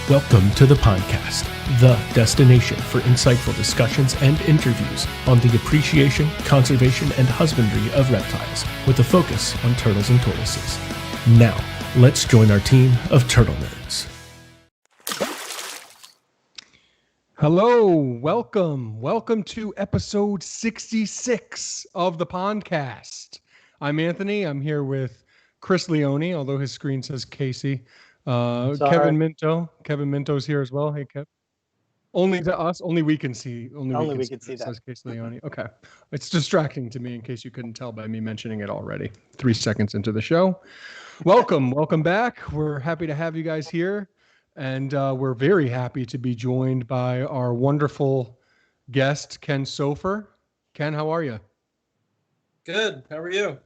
Welcome to the Pondcast, the destination for insightful discussions and interviews on the appreciation, conservation, and husbandry of reptiles, with a focus on turtles and tortoises. Now, let's join our team of turtle nerds. Hello, welcome to episode 66 of the Pondcast. I'm Anthony. I'm here with Chris Leone, although his screen says Casey. Kevin Minto's here as well. Hey, Kev. Only to us. Only we can see. Only we can see that. Says Casey Leone. Okay, it's distracting to me in case you couldn't tell by me mentioning it already. 3 seconds into the show. Welcome back. We're happy to have you guys here. And we're very happy to be joined by our wonderful guest, Ken Sofer. Ken, how are you? Good. How are you?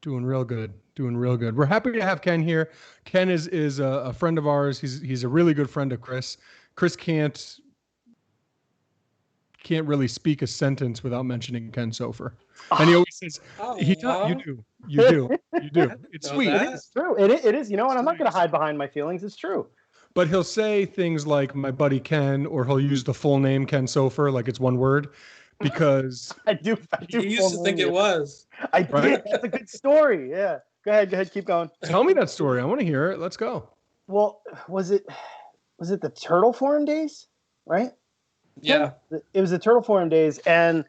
Doing real good. We're happy to have Ken here. Ken is a friend of ours. He's a really good friend of Chris. Chris can't really speak a sentence without mentioning Ken Sofer. And he always says, you do. It's sweet. It's true. It is. You know what? I'm not going to hide behind my feelings. It's true. But he'll say things like my buddy Ken, or he'll use the full name Ken Sofer, like it's one word, because I do. He used to think it was. I did. Right? That's a good story. Yeah. Go ahead. Keep going. Tell me that story. I want to hear it. Let's go. Well, was it the Turtle Forum days? Right? Yeah. It was the Turtle Forum days, and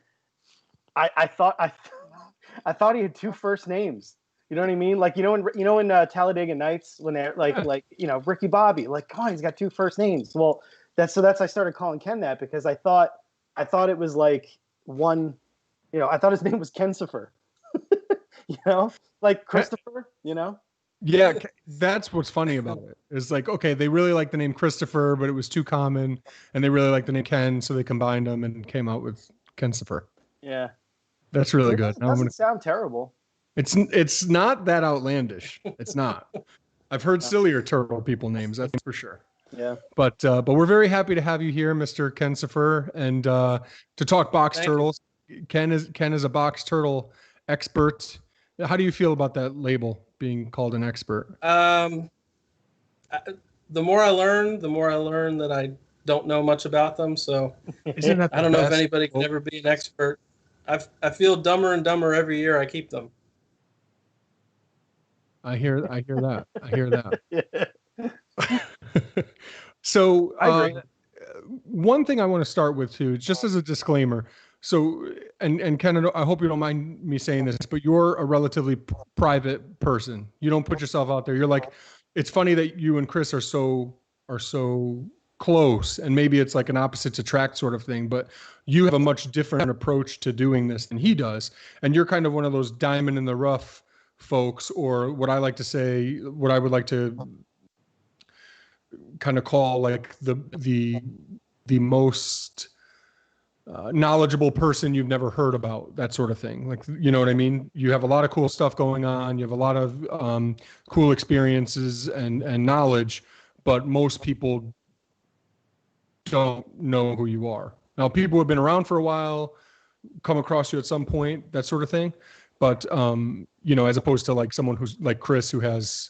I thought he had two first names. You know what I mean? Like, in Talladega Nights, when they're like Ricky Bobby, like, come on, he's got two first names. Well, that's I started calling Ken that because I thought it was like one, I thought his name was Ken Sopher. Like Christopher, Yeah, that's what's funny about it. It's like, okay, they really like the name Christopher, but it was too common, and they really like the name Ken, so they combined them and came out with Ken Sopher. Yeah. That's really good. It doesn't sound terrible. It's not that outlandish. It's not. I've heard sillier turtle people names, that's for sure. Yeah. But we're very happy to have you here, Mr. Ken Sofer, and to talk box turtles. Ken is a box turtle expert. How do you feel about that label, being called an expert? The more I learn that I don't know much about them. So Isn't that I don't know if anybody can ever be an expert. I feel dumber and dumber every year I keep them. I hear that. So one thing I want to start with too, just as a disclaimer. So, and Ken, I hope you don't mind me saying this, but you're a relatively private person. You don't put yourself out there. You're like, it's funny that you and Chris are so close, and maybe it's like an opposites attract sort of thing, but you have a much different approach to doing this than he does. And you're kind of one of those diamond in the rough folks, or what I would like to kind of call like the most knowledgeable person you've never heard about, that sort of thing. Like, you know what I mean? You have a lot of cool stuff going on. You have a lot of cool experiences and knowledge, but most people don't know who you are. Now, people who have been around for a while come across you at some point, that sort of thing. But, as opposed to like someone who's like Chris, who has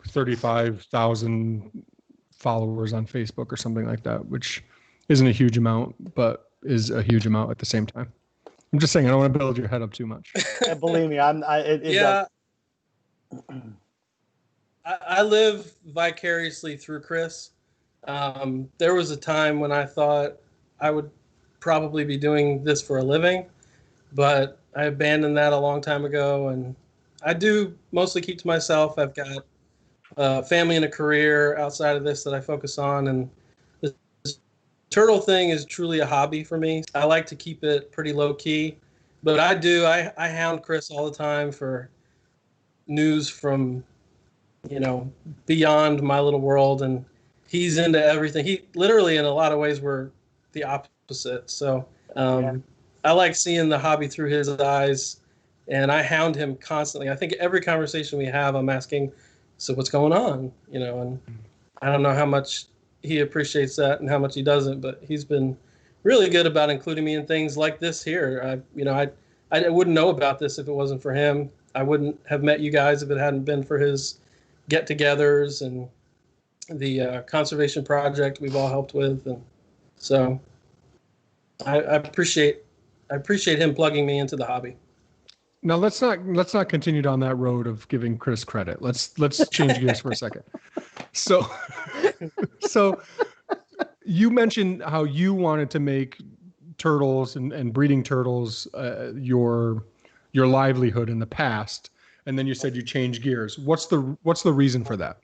35,000 followers on Facebook or something like that, which isn't a huge amount, but is a huge amount at the same time. I'm just saying, I don't want to build your head up too much. Yeah, believe me, I live vicariously through Chris. There was a time when I thought I would probably be doing this for a living, but I abandoned that a long time ago, and I do mostly keep to myself. I've got a family and a career outside of this that I focus on, and the turtle thing is truly a hobby for me. I like to keep it pretty low key, but I hound Chris all the time for news from, beyond my little world, and he's into everything. He literally, in a lot of ways, we're the opposite. So I like seeing the hobby through his eyes, and I hound him constantly. I think every conversation we have, I'm asking, so what's going on? And I don't know how much he appreciates that and how much he doesn't, but he's been really good about including me in things like this here. I wouldn't know about this if it wasn't for him. I wouldn't have met you guys if it hadn't been for his get-togethers, and the conservation project we've all helped with, and so I appreciate him plugging me into the hobby. Now let's not continue down that road of giving Chris credit. Let's change gears for a second. So you mentioned how you wanted to make turtles and breeding turtles your livelihood in the past, and then you said you changed gears. What's the reason for that?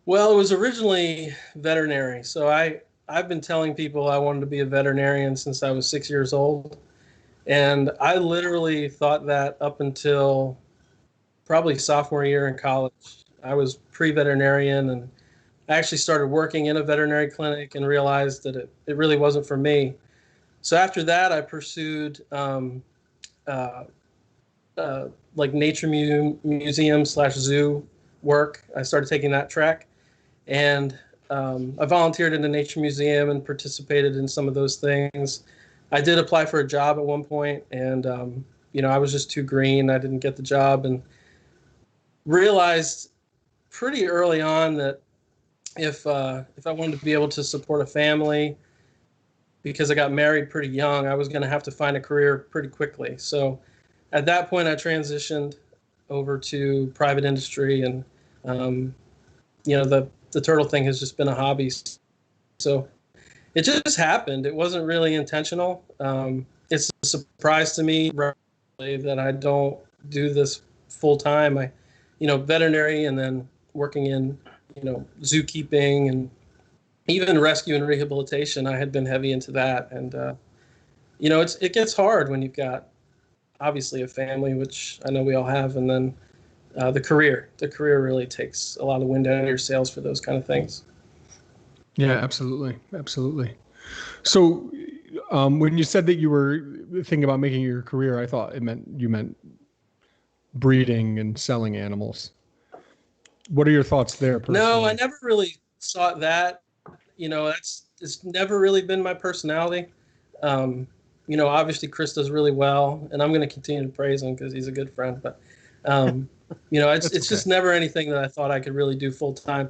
Well, it was originally veterinary. So I've been telling people I wanted to be a veterinarian since I was 6 years old. And I literally thought that up until probably sophomore year in college. I was pre-veterinarian, and I actually started working in a veterinary clinic and realized that it really wasn't for me. So after that, I pursued like nature museum/zoo work. I started taking that track, and I volunteered in the nature museum and participated in some of those things. I did apply for a job at one point, and I was just too green. I didn't get the job, and realized pretty early on that if I wanted to be able to support a family, because I got married pretty young, I was going to have to find a career pretty quickly. So at that point, I transitioned over to private industry, and the turtle thing has just been a hobby. So it just happened. It wasn't really intentional. It's a surprise to me that I don't do this full time. Veterinary, and then working in, zookeeping and even rescue and rehabilitation. I had been heavy into that. And, it gets hard when you've got obviously a family, which I know we all have. And then the career really takes a lot of wind out of your sails for those kind of things. Yeah, absolutely. Absolutely. So when you said that you were thinking about making your career, I thought you meant breeding and selling animals. What are your thoughts there personally? No, I never really sought that. It's never really been my personality. Obviously Chris does really well, and I'm going to continue to praise him because he's a good friend. But, it's just never anything that I thought I could really do full time.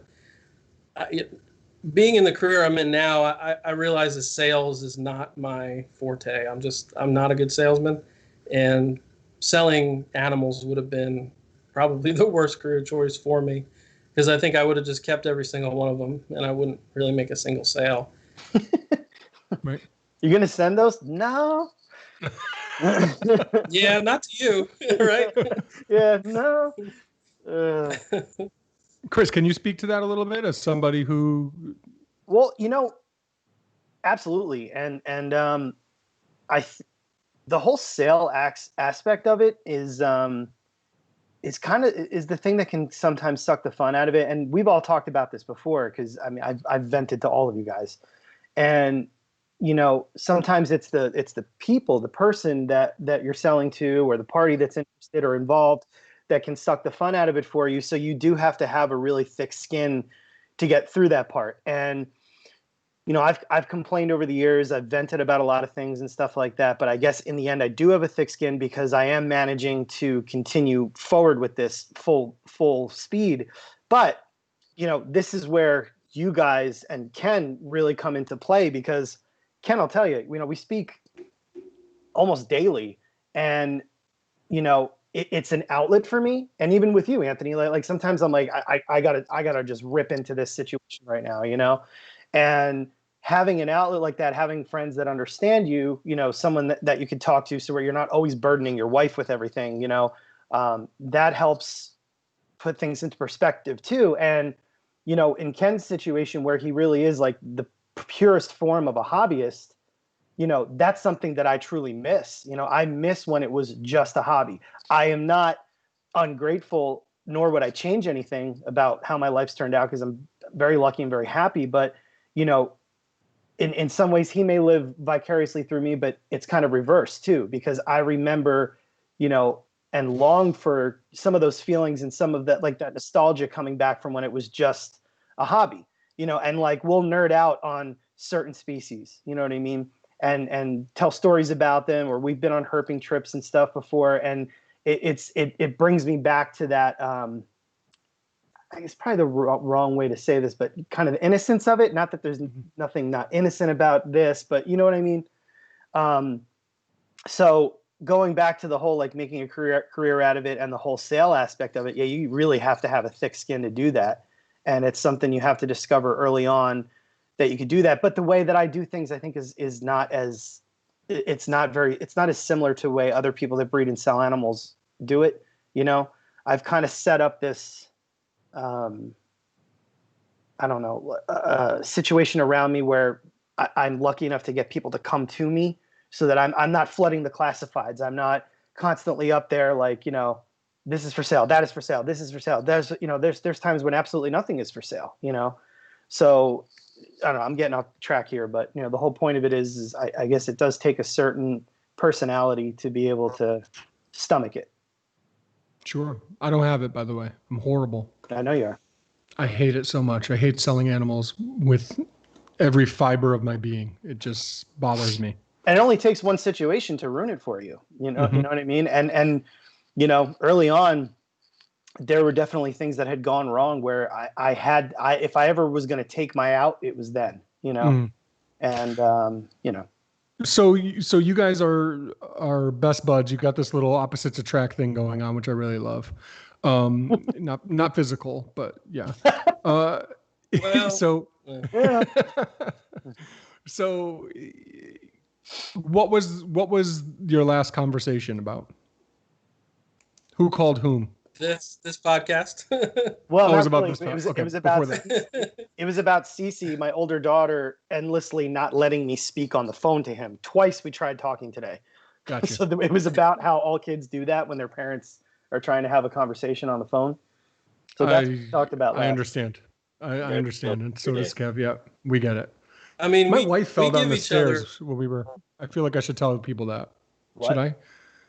Being in the career I'm in now, I realize that sales is not my forte. I'm not a good salesman, and selling animals would have been probably the worst career choice for me, because I think I would have just kept every single one of them, and I wouldn't really make a single sale. Right. You're going to send those? No. Yeah, not to you, right? Yeah, no. Chris, can you speak to that a little bit as somebody who? Well, absolutely. And the whole sale aspect of it is the thing that can sometimes suck the fun out of it. And we've all talked about this before, because I've vented to all of you guys, and sometimes it's the people, the person that you're selling to, or the party that's interested or involved, that can suck the fun out of it for you. So you do have to have a really thick skin to get through that part. And I've complained over the years, I've vented about a lot of things and stuff like that, but I guess in the end I do have a thick skin, because I am managing to continue forward with this full speed. But this is where you guys and Ken really come into play, because Ken, I'll tell you, we speak almost daily, and it's an outlet for me. And even with you, Anthony, like sometimes I'm like, I gotta just rip into this situation right now, and having an outlet like that, having friends that understand you, someone that you could talk to, so where you're not always burdening your wife with everything, that helps put things into perspective too. And, in Ken's situation, where he really is like the purest form of a hobbyist, that's something that I truly miss. I miss when it was just a hobby. I am not ungrateful, nor would I change anything about how my life's turned out, because I'm very lucky and very happy. But, in some ways he may live vicariously through me, but it's kind of reversed too, because I remember, and long for some of those feelings and some of that, like that nostalgia coming back from when it was just a hobby, and like we'll nerd out on certain species, you know what I mean? And tell stories about them, or we've been on herping trips and stuff before. And it brings me back to that, it's probably the wrong way to say this, but kind of the innocence of it. Not that there's nothing not innocent about this, but you know what I mean? So going back to the whole, like, making a career out of it and the whole sale aspect of it, yeah, you really have to have a thick skin to do that. And it's something you have to discover early on that you could do that. But the way that I do things, I think is not as, it's not as similar to the way other people that breed and sell animals do it. You know, I've kind of set up this, I don't know, situation around me where I'm lucky enough to get people to come to me, so that I'm not flooding the classifieds. I'm not constantly up there like, you know, this is for sale, that is for sale, this is for sale. There's, you know, there's times when absolutely nothing is for sale, you know? So I don't know, I'm getting off track here, but you know, the whole point of it is I guess it does take a certain personality to be able to stomach it. Sure. I don't have it, by the way. I'm horrible. I know you are. I hate it so much. I hate selling animals with every fiber of my being. It just bothers me. And it only takes one situation to ruin it for you. You know, you know what I mean? And you know, early on, there were definitely things that had gone wrong where if I ever was going to take my out, it was then, you know, and, you know. So you guys are best buds. You got this little opposites attract thing going on, which I really love. Not physical, but yeah. Well, so, Yeah. so what was your last conversation about? Who called whom? This podcast. Well, it was about really, this. it was about it was about Cece, my older daughter, endlessly not letting me speak on the phone to him. Twice we tried talking today. Gotcha. So it was about how all kids do that when their parents are trying to have a conversation on the phone. So that's what we talked about last. I understand. I understand, and so does Kev. Yeah, we get it. I mean, my wife fell down the stairs other... when we were. I feel like I should tell people that. What? Should I?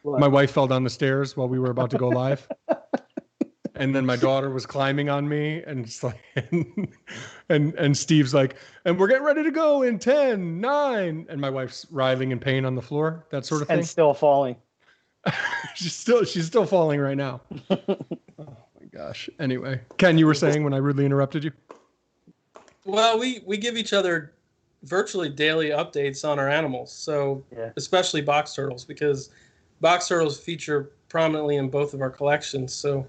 What? My wife fell down the stairs while we were about to go live. And then my daughter was climbing on me, and it's like, and Steve's like, and we're getting ready to go in 10, 9, and my wife's writhing in pain on the floor, that sort of thing. And still falling. she's still falling right now. Oh my gosh. Anyway, Ken, you were saying when I rudely interrupted you? Well, we give each other virtually daily updates on our animals. So especially box turtles, because box turtles feature prominently in both of our collections. So,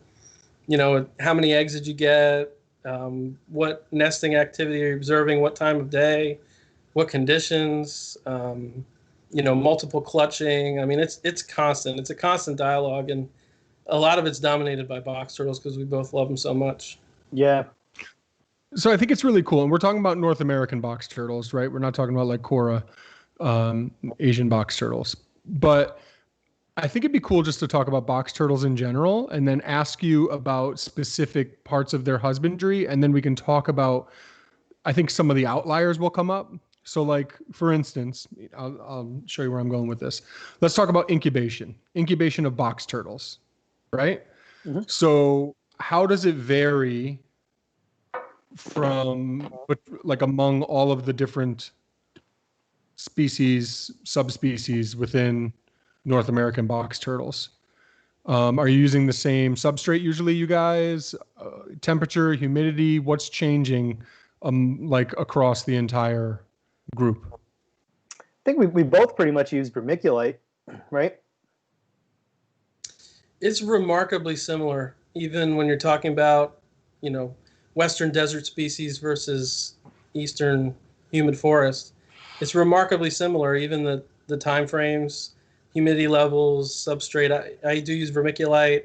you know, how many eggs did you get? What nesting activity are you observing? What time of day? What conditions? You know, multiple clutching. I mean, it's constant. It's a constant dialogue, and a lot of it's dominated by box turtles because we both love them so much. Yeah. So I think it's really cool. And we're talking about North American box turtles, right? We're not talking about like Cora, Asian box turtles. But I think it'd be cool just to talk about box turtles in general and then ask you about specific parts of their husbandry. And then we can talk about, I think some of the outliers will come up. So like, for instance, I'll show you where I'm going with this. Let's talk about incubation of box turtles, right? Mm-hmm. So how does it vary from, but like among all of the different species, subspecies within North American box turtles? Are you using the same substrate usually, you guys? Temperature, humidity, what's changing like across the entire group? I think we both pretty much use vermiculite, right? It's remarkably similar, even when you're talking about, you know, Western desert species versus Eastern humid forest. It's remarkably similar, even the time frames, humidity levels, substrate. I do use vermiculite.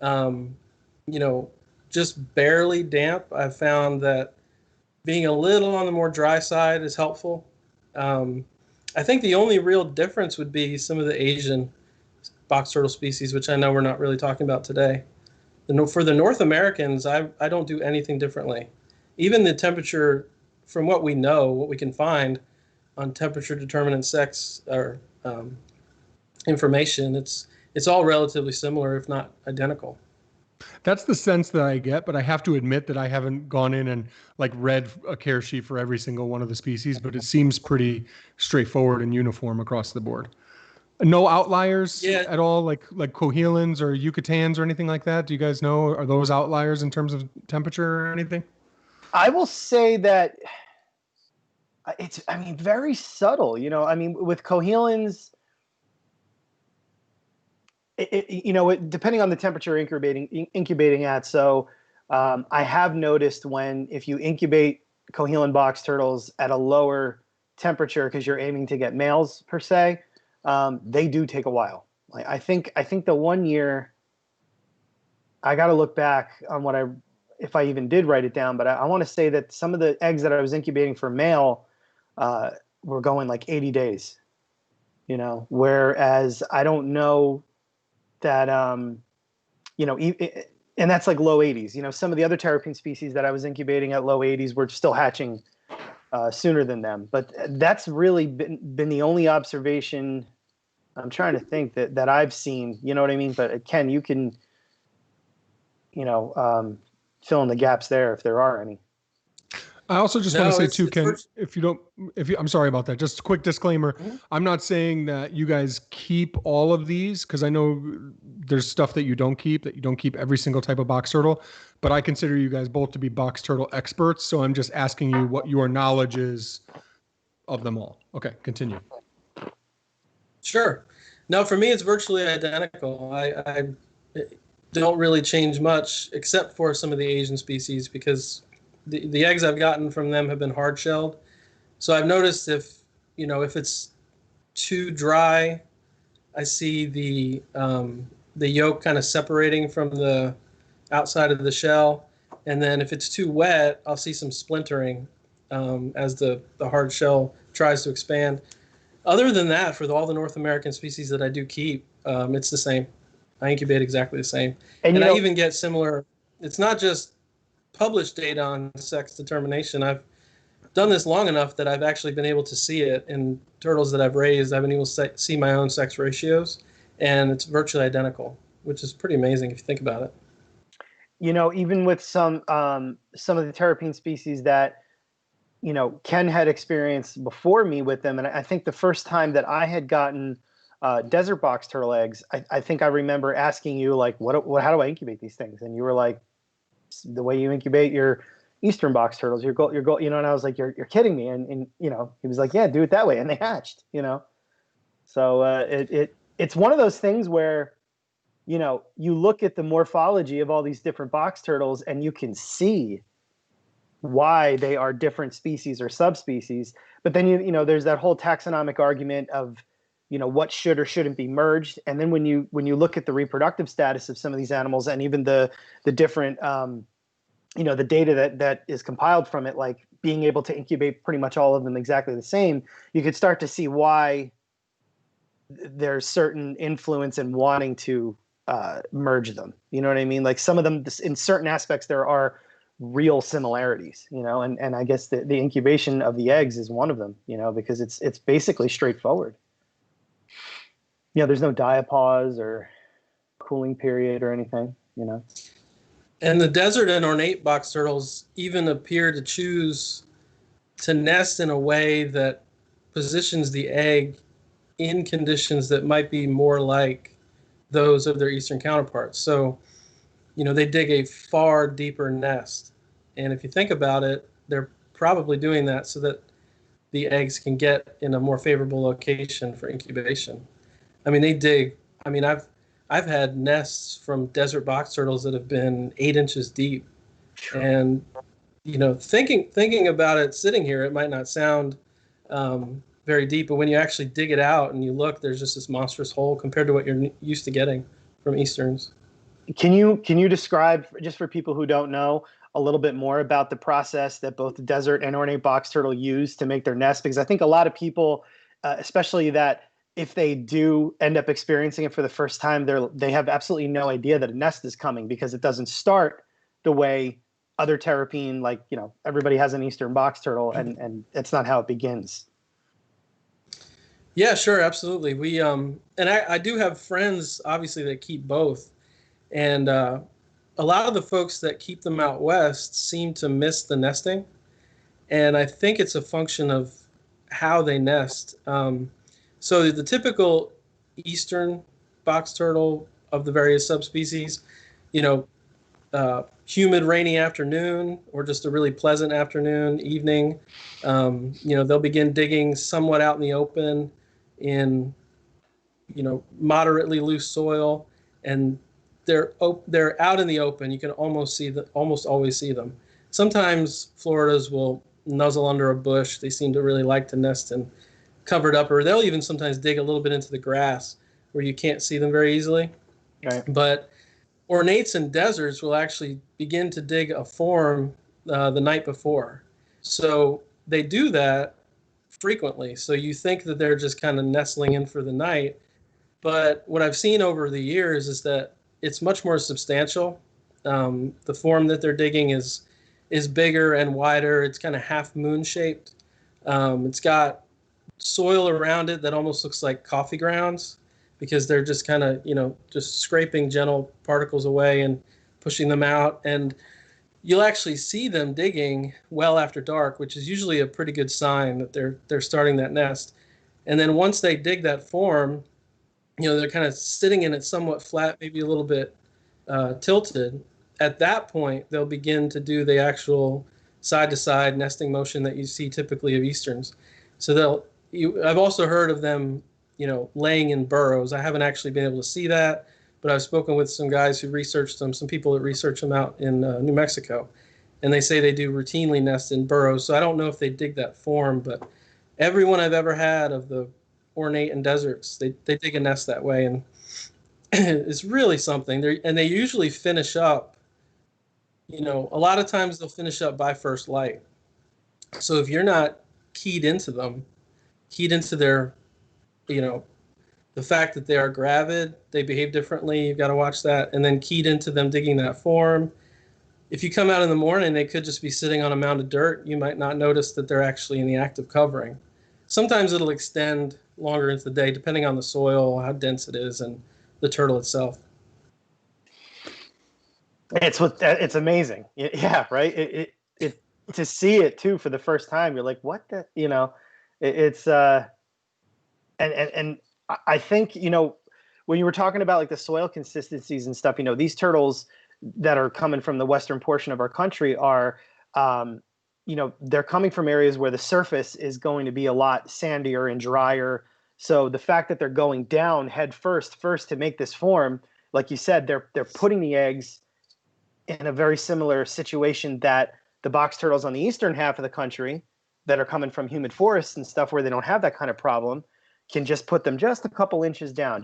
You know, just barely damp. I've found that being a little on the more dry side is helpful. I think the only real difference would be some of the Asian box turtle species, which I know we're not really talking about today. For the North Americans, I don't do anything differently. Even the temperature, from what we know, what we can find on temperature determinant sex or information, it's all relatively similar, if not identical. That's the sense that I get, but I have to admit that I haven't gone in and like read a care sheet for every single one of the species, but it seems pretty straightforward and uniform across the board. No outliers Yeah. at all, like Cohelans or Yucatans or anything like that? Do you guys know, are those outliers in terms of temperature or anything? I will say that it's, I mean, very subtle. You know, I mean, with Cohelans, depending on the temperature incubating at. So I have noticed if you incubate Cohelan box turtles at a lower temperature because you're aiming to get males per se, they do take a while. Like I think the 1 year, I got to look back on if I even did write it down, but I want to say that some of the eggs that I was incubating for male were going like 80 days. You know, whereas I don't know that and that's like low 80s. You know, some of the other terrapin species that I was incubating at low 80s were still hatching sooner than them. But that's really been the only observation I'm trying to think that I've seen. You know what I mean? But Ken, you can fill in the gaps there if there are any. I also just want to say too, Ken, first. I'm sorry about that. Just a quick disclaimer. Mhm. I'm not saying that you guys keep all of these, because I know there's stuff that you don't keep every single type of box turtle, but I consider you guys both to be box turtle experts. So I'm just asking you what your knowledge is of them all. Okay, continue. Sure. No, for me, it's virtually identical. I don't really change much except for some of the Asian species because the eggs I've gotten from them have been hard shelled. So I've noticed if it's too dry, I see the yolk kind of separating from the outside of the shell, and then if it's too wet, I'll see some splintering as the hard shell tries to expand. Other than that, for all the North American species that I do keep, it's the same. I incubate exactly the same, and I even get similar. It's not just published data on sex determination. I've done this long enough that I've actually been able to see it in turtles that I've raised. I've been able to see my own sex ratios, and it's virtually identical, which is pretty amazing if you think about it. You know, even with some of the terrapin species that Ken had experienced before me with them, and I think the first time that I had gotten desert box turtle eggs, I think I remember asking you like, how do I incubate these things? And you were like, the way you incubate your Eastern box turtles, your gold, and I was like, you're kidding me. And he was like, yeah, do it that way. And they hatched, So it's one of those things where, you look at the morphology of all these different box turtles and you can see why they are different species or subspecies. But then, there's that whole taxonomic argument of, what should or shouldn't be merged. And then when you look at the reproductive status of some of these animals and even the different, the data that is compiled from it, like being able to incubate pretty much all of them exactly the same, you could start to see why there's certain influence in wanting to merge them. You know what I mean? Like some of them, in certain aspects, there are real similarities, and I guess the incubation of the eggs is one of them, because it's basically straightforward. There's no diapause or cooling period or anything, And the desert and ornate box turtles even appear to choose to nest in a way that positions the egg in conditions that might be more like those of their eastern counterparts. So, they dig a far deeper nest. And if you think about it, they're probably doing that so that the eggs can get in a more favorable location for incubation. I mean, they dig. I mean, I've had nests from desert box turtles that have been 8 inches deep. And, thinking about it sitting here, it might not sound very deep, but when you actually dig it out and you look, there's just this monstrous hole compared to what you're used to getting from Easterns. Can you describe, just for people who don't know, a little bit more about the process that both the desert and ornate box turtle use to make their nest? Because I think a lot of people, especially that if they do end up experiencing it for the first time, they have absolutely no idea that a nest is coming because it doesn't start the way other terrapin, like, everybody has an Eastern box turtle, and that's not how it begins. Yeah, sure, absolutely. We and I do have friends, obviously, that keep both, and a lot of the folks that keep them out west seem to miss the nesting, and I think it's a function of how they nest. So the typical eastern box turtle of the various subspecies, you know, humid, rainy afternoon, or just a really pleasant afternoon, evening, you know, they'll begin digging somewhat out in the open in, you know, moderately loose soil, and they're out in the open. You can almost always see them. Sometimes Floridas will nuzzle under a bush. They seem to really like to nest in covered up, or they'll even sometimes dig a little bit into the grass where you can't see them very easily. Right. But ornates and deserts will actually begin to dig a form the night before. So they do that frequently. So you think that they're just kind of nestling in for the night. But what I've seen over the years is that it's much more substantial. The form that they're digging is bigger and wider. It's kind of half moon shaped. It's got soil around it that almost looks like coffee grounds, because they're just kind of, you know, just scraping gentle particles away and pushing them out. And you'll actually see them digging well after dark, which is usually a pretty good sign that they're starting that nest. And then once they dig that form, you know, they're kind of sitting in it somewhat flat, maybe a little bit tilted. At that point, they'll begin to do the actual side-to-side nesting motion that you see typically of easterns. So I've also heard of them, you know, laying in burrows. I haven't actually been able to see that, but I've spoken with some guys who researched them, some people that research them out in New Mexico, and they say they do routinely nest in burrows. So I don't know if they dig that form, but everyone I've ever had of the ornate and deserts, they dig a nest that way, and it's really something. They usually finish up, you know, a lot of times they'll finish up by first light. So if you're not keyed into their, you know, the fact that they are gravid, they behave differently, you've got to watch that. And then keyed into them digging that form. If you come out in the morning, they could just be sitting on a mound of dirt. You might not notice that they're actually in the act of covering. Sometimes it'll extend longer into the day, depending on the soil, how dense it is, and the turtle itself. It's amazing. Yeah, right. It to see it too for the first time, you're like, what the, you know, it's and I think, you know, when you were talking about like the soil consistencies and stuff, you know, these turtles that are coming from the western portion of our country are, you know, they're coming from areas where the surface is going to be a lot sandier and drier. So the fact that they're going down head first to make this form, like you said, they're putting the eggs in a very similar situation that the box turtles on the eastern half of the country that are coming from humid forests and stuff where they don't have that kind of problem can just put them just a couple inches down,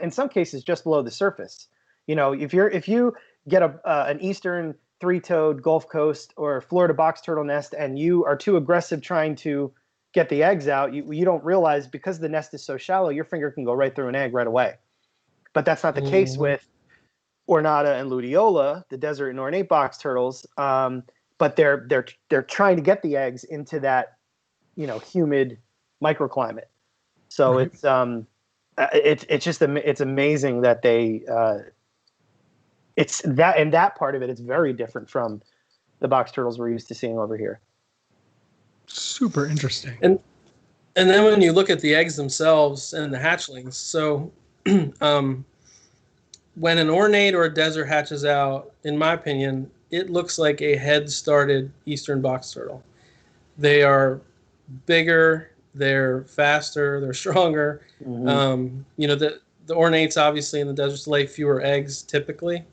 in some cases just below the surface. You know, if you get an eastern three-toed Gulf Coast or Florida box turtle nest and you are too aggressive trying to get the eggs out, you don't realize, because the nest is so shallow, your finger can go right through an egg right away. But that's not the case with Ornata and Luteola, the desert and ornate box turtles. But they're trying to get the eggs into that, you know, humid microclimate. So right. It's amazing that they it's that, and that part of it is very different from the box turtles we're used to seeing over here. Super interesting. And then when you look at the eggs themselves and the hatchlings, so when an ornate or a desert hatches out, in my opinion, it looks like a head-started eastern box turtle. They are bigger, they're faster, they're stronger. Mm-hmm. You know, the ornates obviously in the deserts lay fewer eggs typically.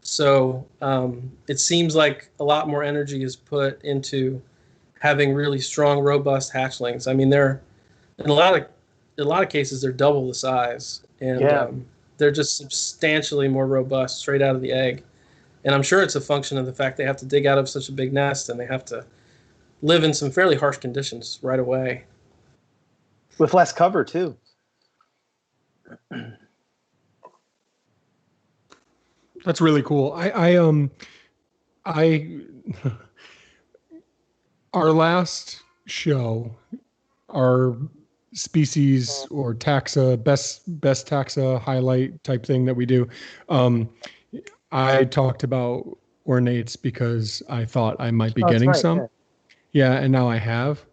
So it seems like a lot more energy is put into having really strong, robust hatchlings. I mean, they're in a lot of cases they're double the size, and they're just substantially more robust straight out of the egg. And I'm sure it's a function of the fact they have to dig out of such a big nest and they have to live in some fairly harsh conditions right away. With less cover too. That's really cool. I our last show, our species or taxa, best taxa highlight type thing that we do, I talked about ornates because I thought I might be getting some. Yeah, and now I have.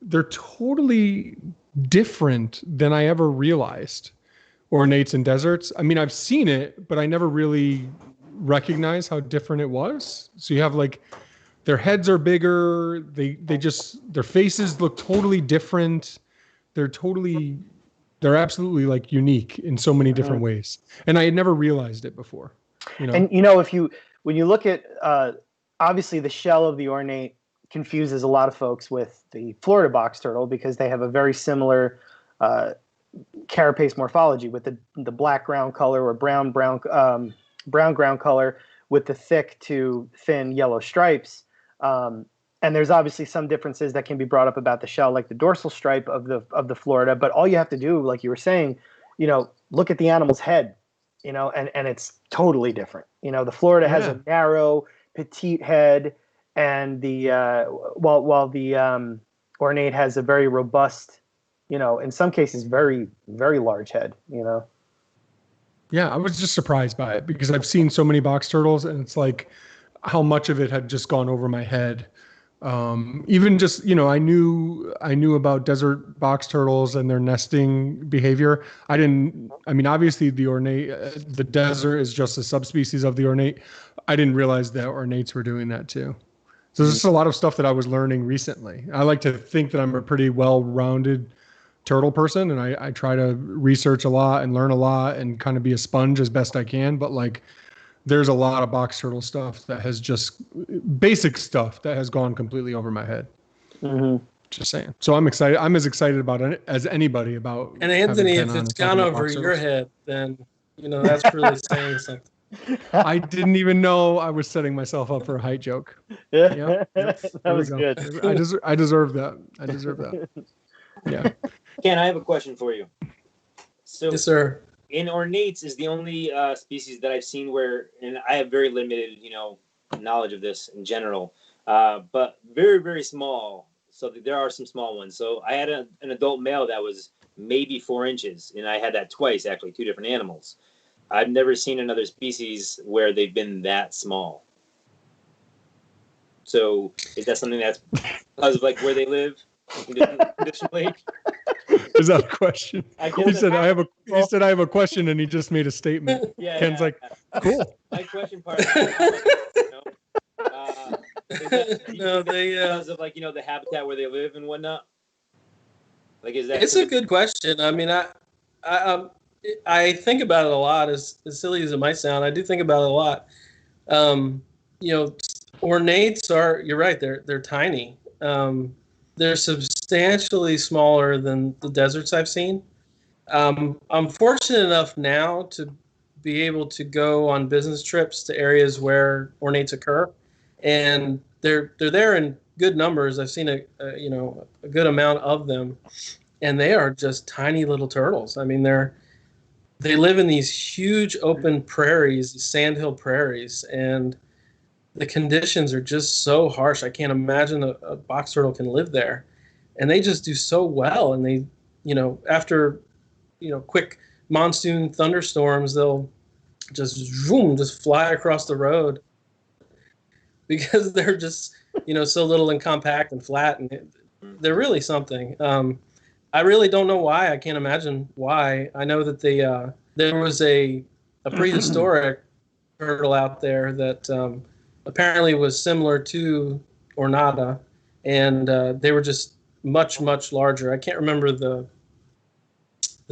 They're totally different than I ever realized. ornates in deserts. I mean, I've seen it, but I never really recognized how different it was. So you have like their heads are bigger. Their faces look totally different. They're absolutely like unique in so many different ways. And I had never realized it before, you know? And, when you look at, obviously the shell of the ornate confuses a lot of folks with the Florida box turtle because they have a very similar carapace morphology with the black ground color or brown ground color with the thick to thin yellow stripes. And there's obviously some differences that can be brought up about the shell, like the dorsal stripe of the Florida. But all you have to do, like you were saying, look at the animal's head, and it's totally different. The Florida has a narrow, petite head, and while the ornate has a very robust, in some cases, very, very large head. Yeah, I was just surprised by it because I've seen so many box turtles, and it's like how much of it had just gone over my head. Even just, I knew about desert box turtles and their nesting behavior. Obviously the desert is just a subspecies of the ornate. I didn't realize that ornates were doing that too. So there's just a lot of stuff that I was learning recently. I like to think that I'm a pretty well-rounded turtle person, and I try to research a lot and learn a lot and kind of be a sponge as best I can. But like, there's a lot of box turtle stuff that has just basic stuff that has gone completely over my head. Mm-hmm. Just saying. So I'm excited. I'm as excited about it as anybody about. And Anthony, if it's gone over your head, then that's really saying something. I didn't even know I was setting myself up for a height joke. Yep. That was good. I deserve that. Yeah. Ken, I have a question for you. So, yes, sir. In ornates is the only species that I've seen where, and I have very limited, knowledge of this in general, but very, very small. So there are some small ones. So I had an adult male that was maybe 4 inches, and I had that twice, actually, 2 different animals. I've never seen another species where they've been that small. So is that something that's because of like where they live traditionally? Is that a question? He said I have a question, and he just made a statement. Yeah, Ken's like, cool. My question part. No, they because of the habitat where they live and whatnot. Like, is that? It's a good question. I mean, I think about it a lot. As silly as it might sound, I do think about it a lot. Ornates are. You're right. They're tiny. They're substantially smaller than the deserts I've seen. I'm fortunate enough now to be able to go on business trips to areas where ornates occur, and they're there in good numbers. I've seen a good amount of them, and they are just tiny little turtles. I mean, they live in these huge open prairies, these sandhill prairies, and the conditions are just so harsh. I can't imagine a box turtle can live there. And they just do so well. And they, after, quick monsoon thunderstorms, they'll just fly across the road because they're just, so little and compact and flat. And they're really something. I really don't know why. I can't imagine why. I know that there was a prehistoric turtle out there that apparently was similar to Ornata, and they were just much, much larger. I can't remember the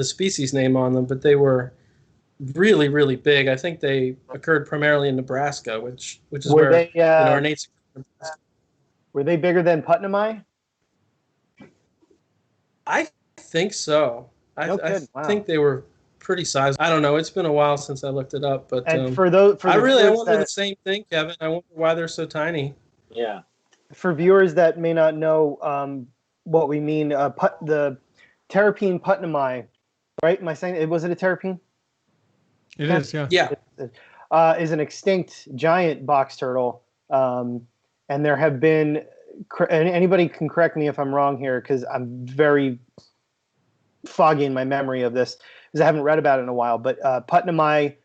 species name on them, but they were really, really big. I think they occurred primarily in Nebraska, which is where ornates. Were they bigger than Putnami? I think so. I think they were pretty sizable. I don't know. It's been a while since I looked it up, but I wonder the same thing, Kevin. I wonder why they're so tiny. Yeah. For viewers that may not know what we mean, the terrapine Putnami, right? Am I saying was it a terrapine? It is, yeah. Yeah. Is an extinct giant box turtle, and there have been. And anybody can correct me if I'm wrong here, because I'm very foggy in my memory of this, because I haven't read about it in a while. But Putnami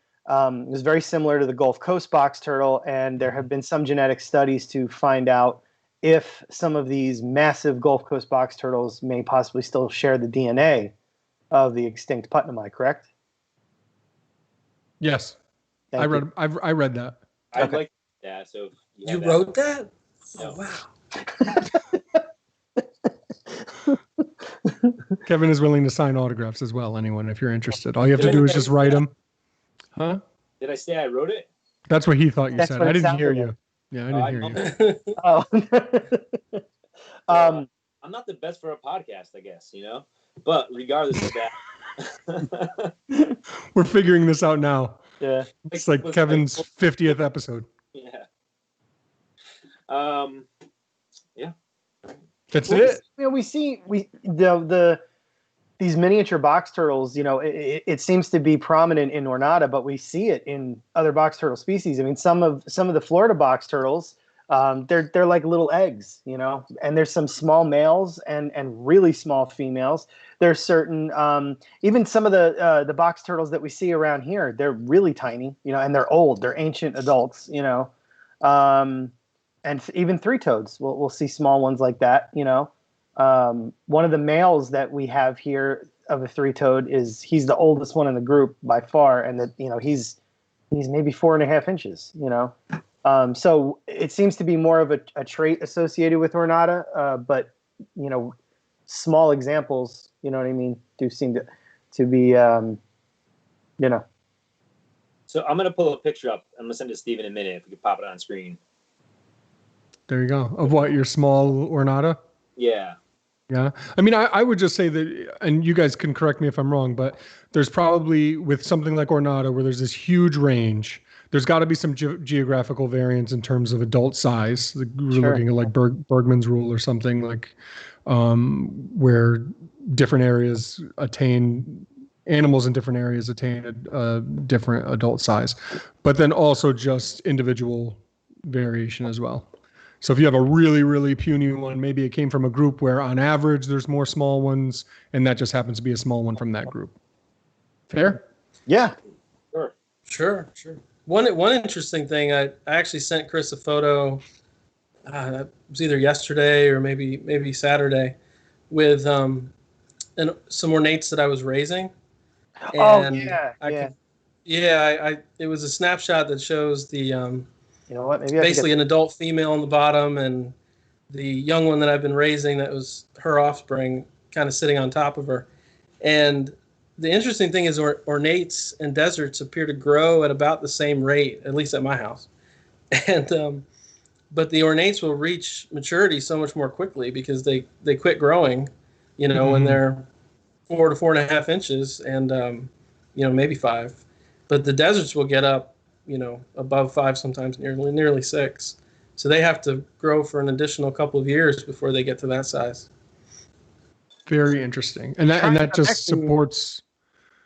is very similar to the Gulf Coast box turtle, and there have been some genetic studies to find out if some of these massive Gulf Coast box turtles may possibly still share the DNA of the extinct Putnami, correct? Yes, Thank you. I read that. I'd Okay. like that. So if You have wrote that? No. Oh, wow. Kevin is willing to sign autographs as well. Anyone, if you're interested, all you have to do is just write them. Huh? Did I say I wrote it? That's what he thought you That's said. what I it didn't hear sounded you. Yeah, I Oh, didn't hear you. Oh. I'm not the best for a podcast, I guess, you know. But regardless of that, We're figuring this out now. Yeah. It's like Kevin's 50th episode. Yeah. Yeah. That's Well, it. You know, we see these miniature box turtles. You know, it seems to be prominent in Ornata, but we see it in other box turtle species. I mean, some of the Florida box turtles, they're like little eggs. You know, and there's some small males and really small females. There's certain even some of the box turtles that we see around here. They're really tiny. You know, and they're old. They're ancient adults. You know. And even three toads, we'll see small ones like that. You know, one of the males that we have here of a three toad he's the oldest one in the group by far, and that he's maybe 4.5 inches. You know, so it seems to be more of a trait associated with Ornata, but small examples. You know what I mean? Do seem to be So I'm gonna pull a picture up. I'm gonna send it to Steve in a minute. If we could pop it on screen. There you go. Of what, your small Ornata? Yeah. Yeah. I mean, I would just say that, and you guys can correct me if I'm wrong, but there's probably, with something like Ornata, where there's this huge range, there's got to be some geographical variance in terms of adult size. We're Sure. looking at like Bergman's rule or something, like where different areas animals in different areas attain a different adult size, but then also just individual variation as well. So if you have a really, really puny one, maybe it came from a group where on average there's more small ones, and that just happens to be a small one from that group. Fair? Yeah. Sure. One interesting thing, I actually sent Chris a photo. It was either yesterday or maybe Saturday, with some ornates that I was raising. And it was a snapshot that shows the you know what? Maybe basically an adult female on the bottom and the young one that I've been raising that was her offspring kind of sitting on top of her. And the interesting thing is ornates and deserts appear to grow at about the same rate, at least at my house. And but the ornates will reach maturity so much more quickly because they quit growing, when they're 4 to 4.5 inches and maybe 5. But the deserts will get up above 5, sometimes nearly 6. So they have to grow for an additional couple of years before they get to that size. Very interesting. And that just supports.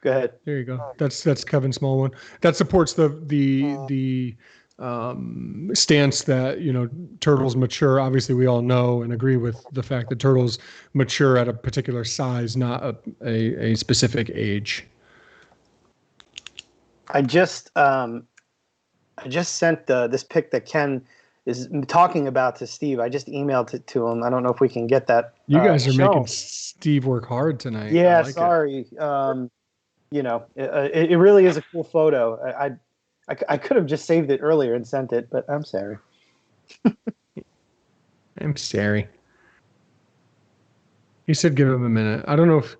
Go ahead. There you go. That's Kevin's small one. That supports the stance that turtles mature. Obviously, we all know and agree with the fact that turtles mature at a particular size, not a specific age. I just sent this pic that Ken is talking about to Steve. I just emailed it to him. I don't know if we can get that. You guys are shown. making Steve work hard tonight. Yeah, like sorry. It really is a cool photo. I could have just saved it earlier and sent it, but I'm sorry. I'm sorry. He said give him a minute. I don't know if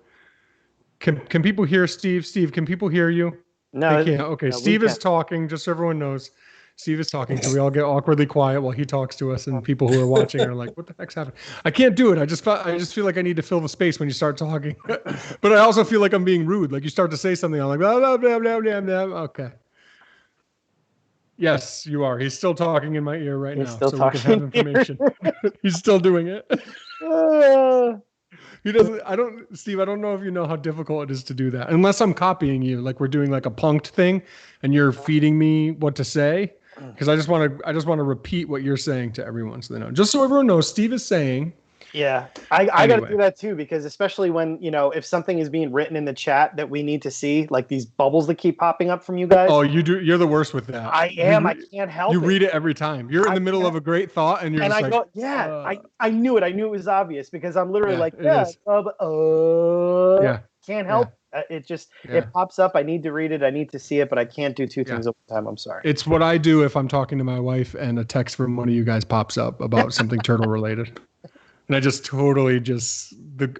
can people hear Steve? Steve, can people hear you? No, they can't. Okay, no, Steve is talking, just so everyone knows. Steve is talking, so we all get awkwardly quiet while he talks to us, and people who are watching are like, what the heck's happening? I can't do it. I just feel like I need to fill the space when you start talking. But I also feel like I'm being rude. Like you start to say something, I'm like, blah, blah, blah, blah, blah, blah. Okay. Yes, you are. He's still talking in my ear right now, so we can have information. He's still doing it. He doesn't. Steve, I don't know if you know how difficult it is to do that. Unless I'm copying you, like we're doing like a punked thing, and you're feeding me what to say. Because I just want to repeat what you're saying to everyone, so they know. Just so everyone knows, Steve is saying. Yeah, I got to do that too, because especially when if something is being written in the chat that we need to see, like these bubbles that keep popping up from you guys. Oh, you do. You're the worst with that. I am. I can't help it. You read it every time. You're in the middle of a great thought, and you're just like, go, yeah. I knew it. I knew it was obvious because I'm literally yeah. can't help. It just it pops up. I need to read it. I need to see it, but I can't do two things at a time. I'm sorry. It's what I do if I'm talking to my wife and a text from one of you guys pops up about something turtle related, and I just totally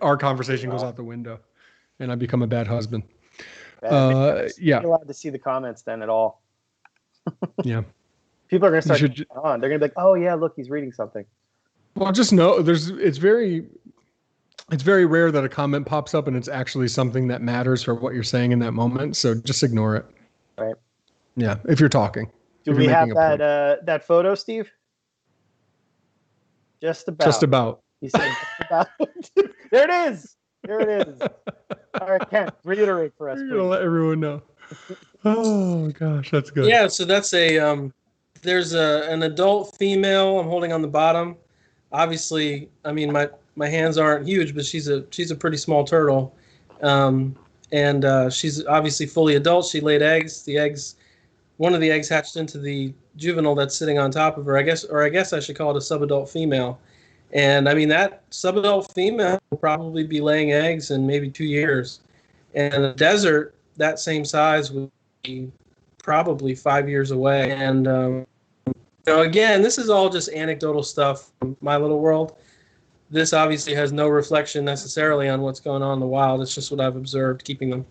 our conversation goes out the window, and I become a bad husband. You're allowed to see the comments then at all. Yeah. People are going to start on. They're going to be like, "Oh yeah, look, he's reading something." Well, just know it's very rare that a comment pops up and it's actually something that matters for what you're saying in that moment. So just ignore it. Right. Yeah. If you're talking. Do we have that photo, Steve? Just about. Just about. He said just about. There it is. There it is. All right, Ken, reiterate for us. You're going to let everyone know. Oh gosh, that's good. Yeah. So that's there's an adult female I'm holding on the bottom. Obviously, I mean, my hands aren't huge, but she's a pretty small turtle. And she's obviously fully adult. She laid eggs. One of the eggs hatched into the juvenile that's sitting on top of her. I guess I should call it a subadult female. And I mean, that subadult female will probably be laying eggs in maybe 2 years. And in the desert, that same size would be probably 5 years away. And again, this is all just anecdotal stuff from my little world. This obviously has no reflection necessarily on what's going on in the wild. It's just what I've observed keeping them.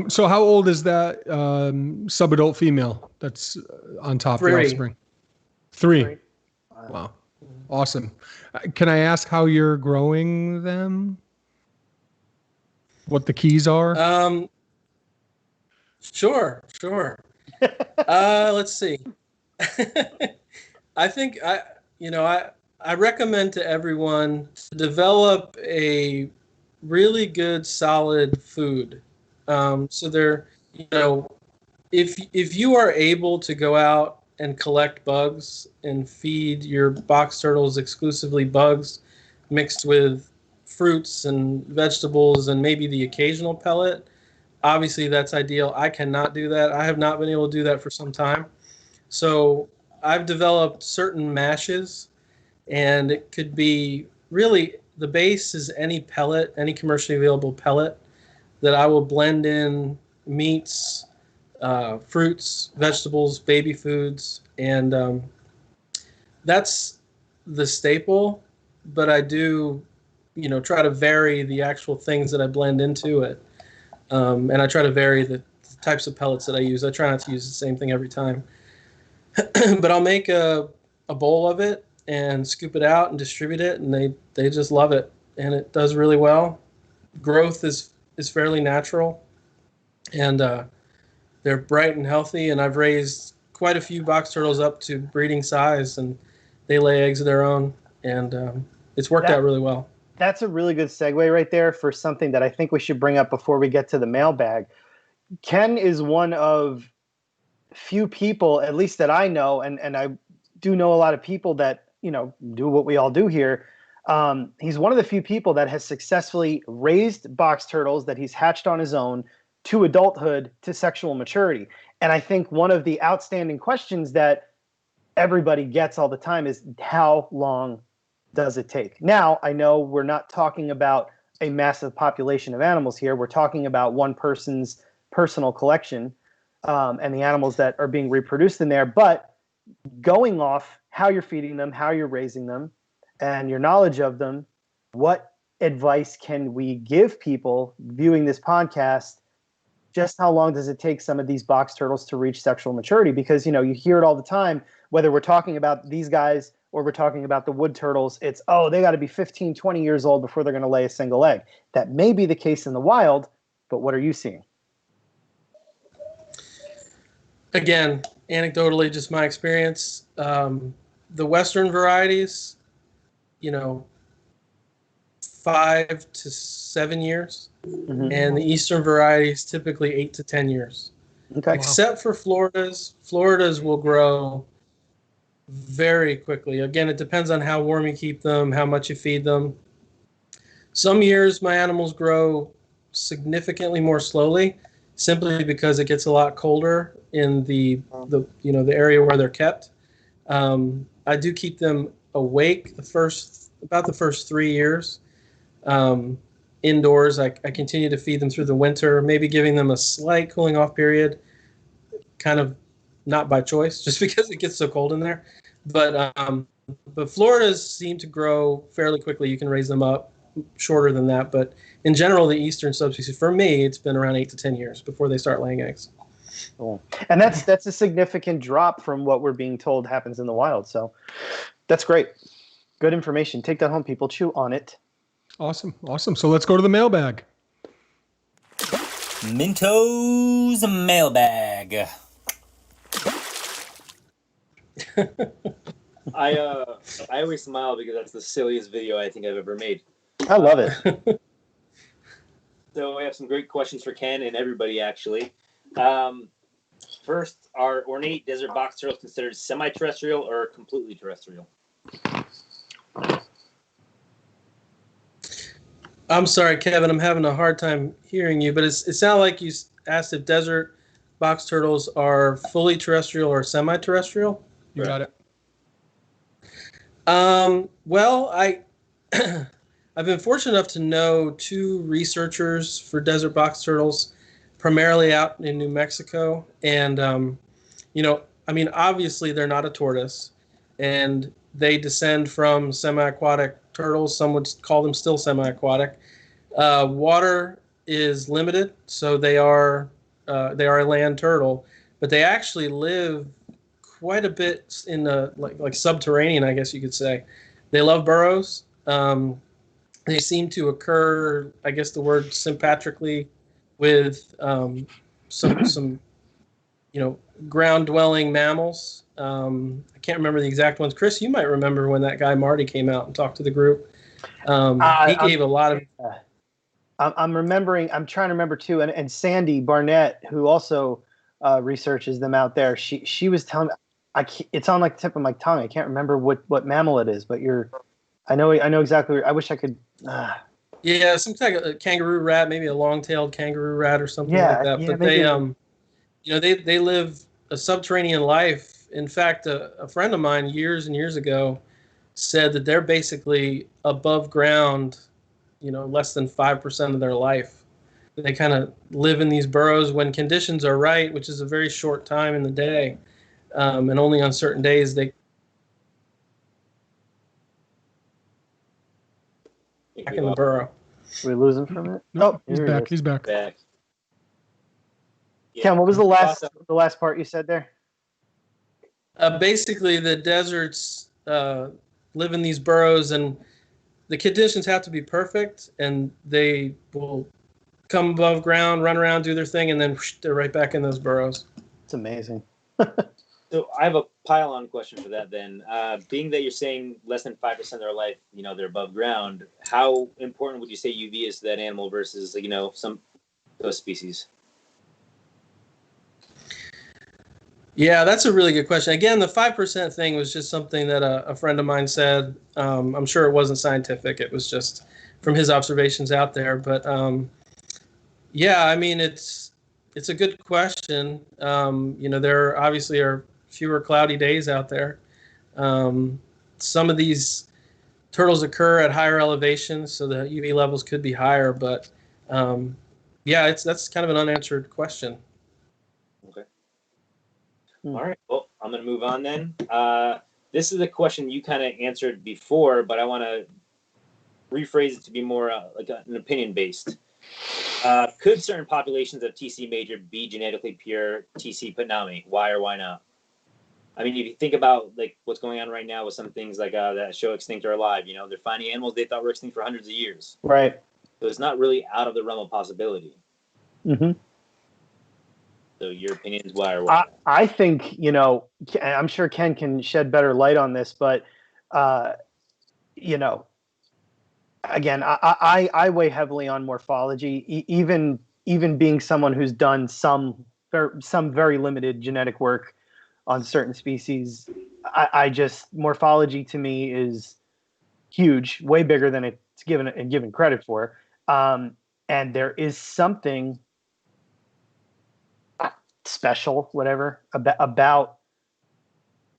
So how old is that subadult female that's on top of the offspring? 3. Wow. Awesome. Can I ask how you're growing them? What the keys are? Sure. Let's see. I think I recommend to everyone to develop a really good solid food. So they're, if you are able to go out and collect bugs and feed your box turtles exclusively bugs mixed with fruits and vegetables and maybe the occasional pellet, obviously that's ideal. I cannot do that. I have not been able to do that for some time. So I've developed certain mashes, and it could be really the base is any pellet, any commercially available pellet that I will blend in meats, fruits, vegetables, baby foods, and that's the staple. But I do, try to vary the actual things that I blend into it, and I try to vary the types of pellets that I use. I try not to use the same thing every time, but I'll make a bowl of it and scoop it out and distribute it, and they just love it, and it does really well. Growth is fairly natural, and they're bright and healthy, and I've raised quite a few box turtles up to breeding size, and they lay eggs of their own, and it's worked out really well. That's a really good segue right there for something that I think we should bring up before we get to the mailbag. Ken is one of few people, at least that I know, and I do know a lot of people that, do what we all do here. He's one of the few people that has successfully raised box turtles that he's hatched on his own to adulthood, to sexual maturity. And I think one of the outstanding questions that everybody gets all the time is, how long does it take? Now, I know we're not talking about a massive population of animals here. We're talking about one person's personal collection and the animals that are being reproduced in there. But going off how you're feeding them, how you're raising them, and your knowledge of them, what advice can we give people viewing this podcast? Just how long does it take some of these box turtles to reach sexual maturity? Because, you hear it all the time, whether we're talking about these guys or we're talking about the wood turtles, it's, they got to be 15, 20 years old before they're going to lay a single egg. That may be the case in the wild, but what are you seeing? Again, anecdotally, just my experience. The Western varieties, 5 to 7 years, and the Eastern varieties typically 8 to 10 years. Okay. Except for Florida's. Florida's will grow very quickly. Again, it depends on how warm you keep them, how much you feed them. Some years my animals grow significantly more slowly, simply because it gets a lot colder in the area where they're kept. I do keep them awake the first 3 years. indoors. I continue to feed them through the winter, maybe giving them a slight cooling off period, kind of not by choice, just because it gets so cold in there. But Floridas seem to grow fairly quickly. You can raise them up shorter than that. But in general, the eastern subspecies, for me, it's been around 8 to 10 years before they start laying eggs. Cool. And that's a significant drop from what we're being told happens in the wild. So that's great. Good information. Take that home, people. Chew on it. Awesome. So let's go to the mailbag. Minto's mailbag. I always smile because that's the silliest video I think I've ever made. I love it. So I have some great questions for Ken and everybody, actually. First, are ornate desert box turtles considered semi-terrestrial or completely terrestrial? I'm sorry, Kevin. I'm having a hard time hearing you, but it sounded like you asked if desert box turtles are fully terrestrial or semi-terrestrial. You got it. Well, I've been fortunate enough to know 2 researchers for desert box turtles, primarily out in New Mexico. And, obviously they're not a tortoise, and they descend from semi-aquatic turtles. Some would call them still semi-aquatic. Water is limited, so they are a land turtle, but they actually live quite a bit in the like subterranean, I guess you could say. They love burrows. They seem to occur, I guess the word sympatrically, with some ground dwelling mammals. I can't remember the exact ones. Chris, you might remember when that guy Marty came out and talked to the group. He gave a lot of. I'm remembering. I'm trying to remember too. And Sandy Barnett, who also researches them out there, she was telling me. It's on like the tip of my tongue. I can't remember what mammal it is, but I know exactly. I wish I could. Yeah, some kind of a kangaroo rat, maybe a long-tailed kangaroo rat or something like that. Yeah, but they live a subterranean life. In fact, a friend of mine years and years ago said that they're basically above ground, less than 5% of their life. They kind of live in these burrows when conditions are right, which is a very short time in the day. And only on certain days they back in the burrow. Did we lose him from it? No, he's back. He's back. Yeah. Ken, what was the last part you said there? Basically, the deserts live in these burrows, and the conditions have to be perfect, and they will come above ground, run around, do their thing, and then they're right back in those burrows. It's amazing. So I have a pile-on question for that then. Being that you're saying less than 5% of their life, they're above ground, how important would you say UV is to that animal versus, some those species? Yeah, that's a really good question. Again, the 5% thing was just something that a friend of mine said. I'm sure it wasn't scientific. It was just from his observations out there. But it's a good question. There obviously are fewer cloudy days out there. Some of these turtles occur at higher elevations, so the UV levels could be higher. But that's kind of an unanswered question. Okay. All right. Well, I'm going to move on then. This is a question you kind of answered before, but I want to rephrase it to be more like an opinion based. Could certain populations of TC major be genetically pure TC Patnami? Why or why not? I mean, if you think about like what's going on right now with some things like that show Extinct or Alive, they're finding animals they thought were extinct for hundreds of years. Right. So it's not really out of the realm of possibility. Mm-hmm. So your opinion is why or why? I think, I'm sure Ken can shed better light on this, but, again, I weigh heavily on morphology, even being someone who's done some very limited genetic work on certain species. I just, morphology to me is huge, way bigger than it's given credit for. And there is something special, whatever, about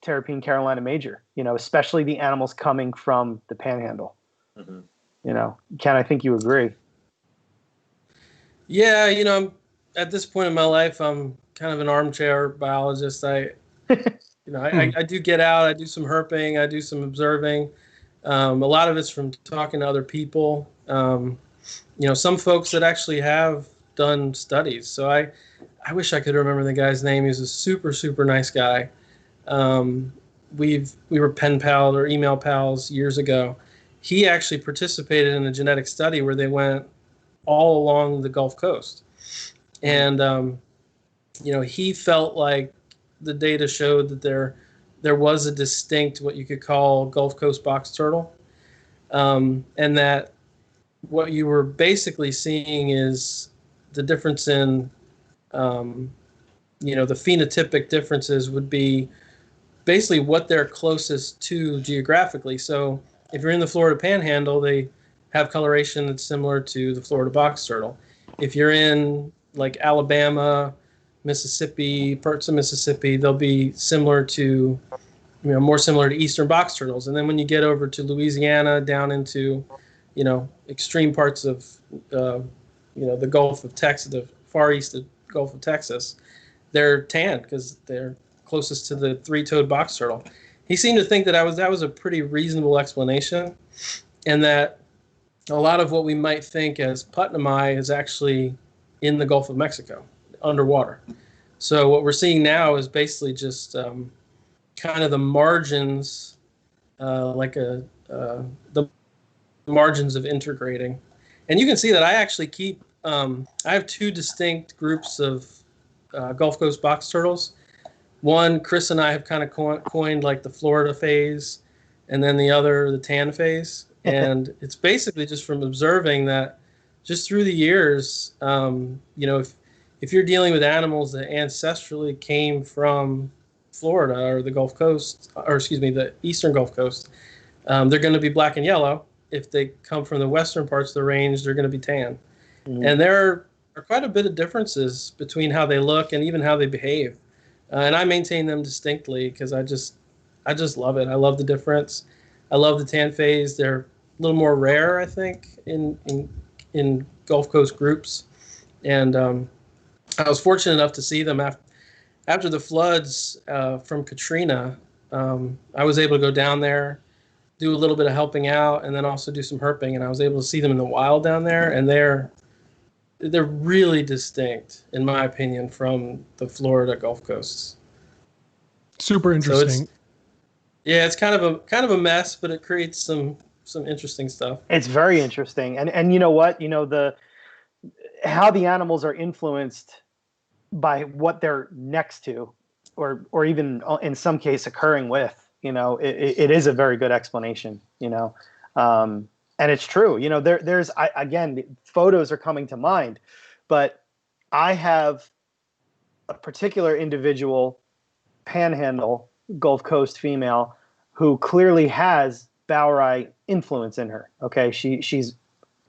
Terrapine Carolina Major, especially the animals coming from the Panhandle. Mm-hmm. Ken, I think you agree. Yeah, I'm at this point in my life, I'm kind of an armchair biologist. I do get out, I do some herping, I do some observing. A lot of it's from talking to other people. Some folks that actually have done studies. So I wish I could remember the guy's name. He was a super, super nice guy. We were pen pals or email pals years ago. He actually participated in a genetic study where they went all along the Gulf Coast. And, he felt like the data showed that there was a distinct, what you could call Gulf Coast box turtle. And that what you were basically seeing is the difference in, the phenotypic differences would be basically what they're closest to geographically. So if you're in the Florida Panhandle, they have coloration that's similar to the Florida box turtle. If you're in like Alabama, Mississippi, parts of Mississippi, they'll be similar to, more similar to eastern box turtles. And then when you get over to Louisiana, down into, extreme parts of, the Gulf of Texas, the far east of Gulf of Texas, they're tan because they're closest to the three-toed box turtle. He seemed to think that that was a pretty reasonable explanation, and that a lot of what we might think as Putnami is actually in the Gulf of Mexico, underwater. So what we're seeing now is basically just kind of the margins, the margins of integrating. And you can see that I actually keep, I have two distinct groups of Gulf Coast box turtles. One, Chris and I have kind of coined like the Florida phase, and then the other, the tan phase. And it's basically just from observing that just through the years, if you're dealing with animals that ancestrally came from Florida or the Gulf Coast, the Eastern Gulf Coast, they're going to be black and yellow. If they come from the western parts of the range, they're going to be tan. Mm-hmm. And there are quite a bit of differences between how they look and even how they behave. And I maintain them distinctly because I just love it. I love the difference. I love the tan phase. They're a little more rare, I think, in Gulf Coast groups. And I was fortunate enough to see them after the floods from Katrina. I was able to go down there, do a little bit of helping out, and then also do some herping. And I was able to see them in the wild down there, and they're really distinct, in my opinion, from the Florida Gulf Coasts. Super interesting. So it's kind of a mess, but it creates some interesting stuff. It's very interesting, and you know what? How the animals are influenced by what they're next to, or even in some case occurring with. It is a very good explanation. And it's true. There's photos are coming to mind, but I have a particular individual, Panhandle Gulf Coast female, who clearly has Bowery influence in her. Okay, she's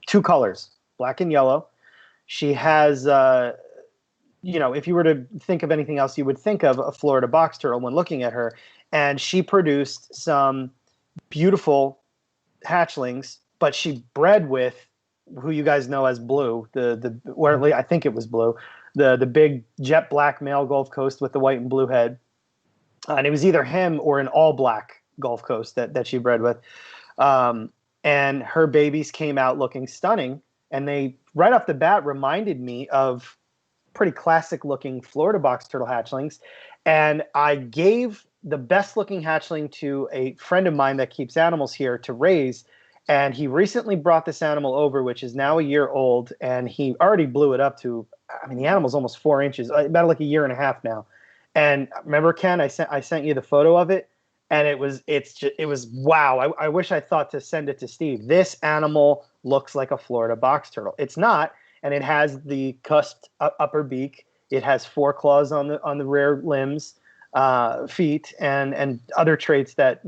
two colors, black and yellow. She has, if you were to think of anything else, you would think of a Florida box turtle when looking at her, and she produced some beautiful hatchlings. But she bred with who you guys know as Blue, I think it was Blue, the big jet black male Gulf Coast with the white and blue head, and it was either him or an all black Gulf Coast that she bred with, and her babies came out looking stunning, and they right off the bat reminded me of pretty classic looking Florida box turtle hatchlings, and I gave the best looking hatchling to a friend of mine that keeps animals here to raise. And he recently brought this animal over, which is now a year old, and he already blew it up to, the animal's almost 4 inches, about like a year and a half now. And remember, Ken, I sent you the photo of it, and it was wow. I wish I thought to send it to Steve. This animal looks like a Florida box turtle. It's not, and it has the cusped upper beak. It has 4 claws on the rear limbs, feet, and other traits that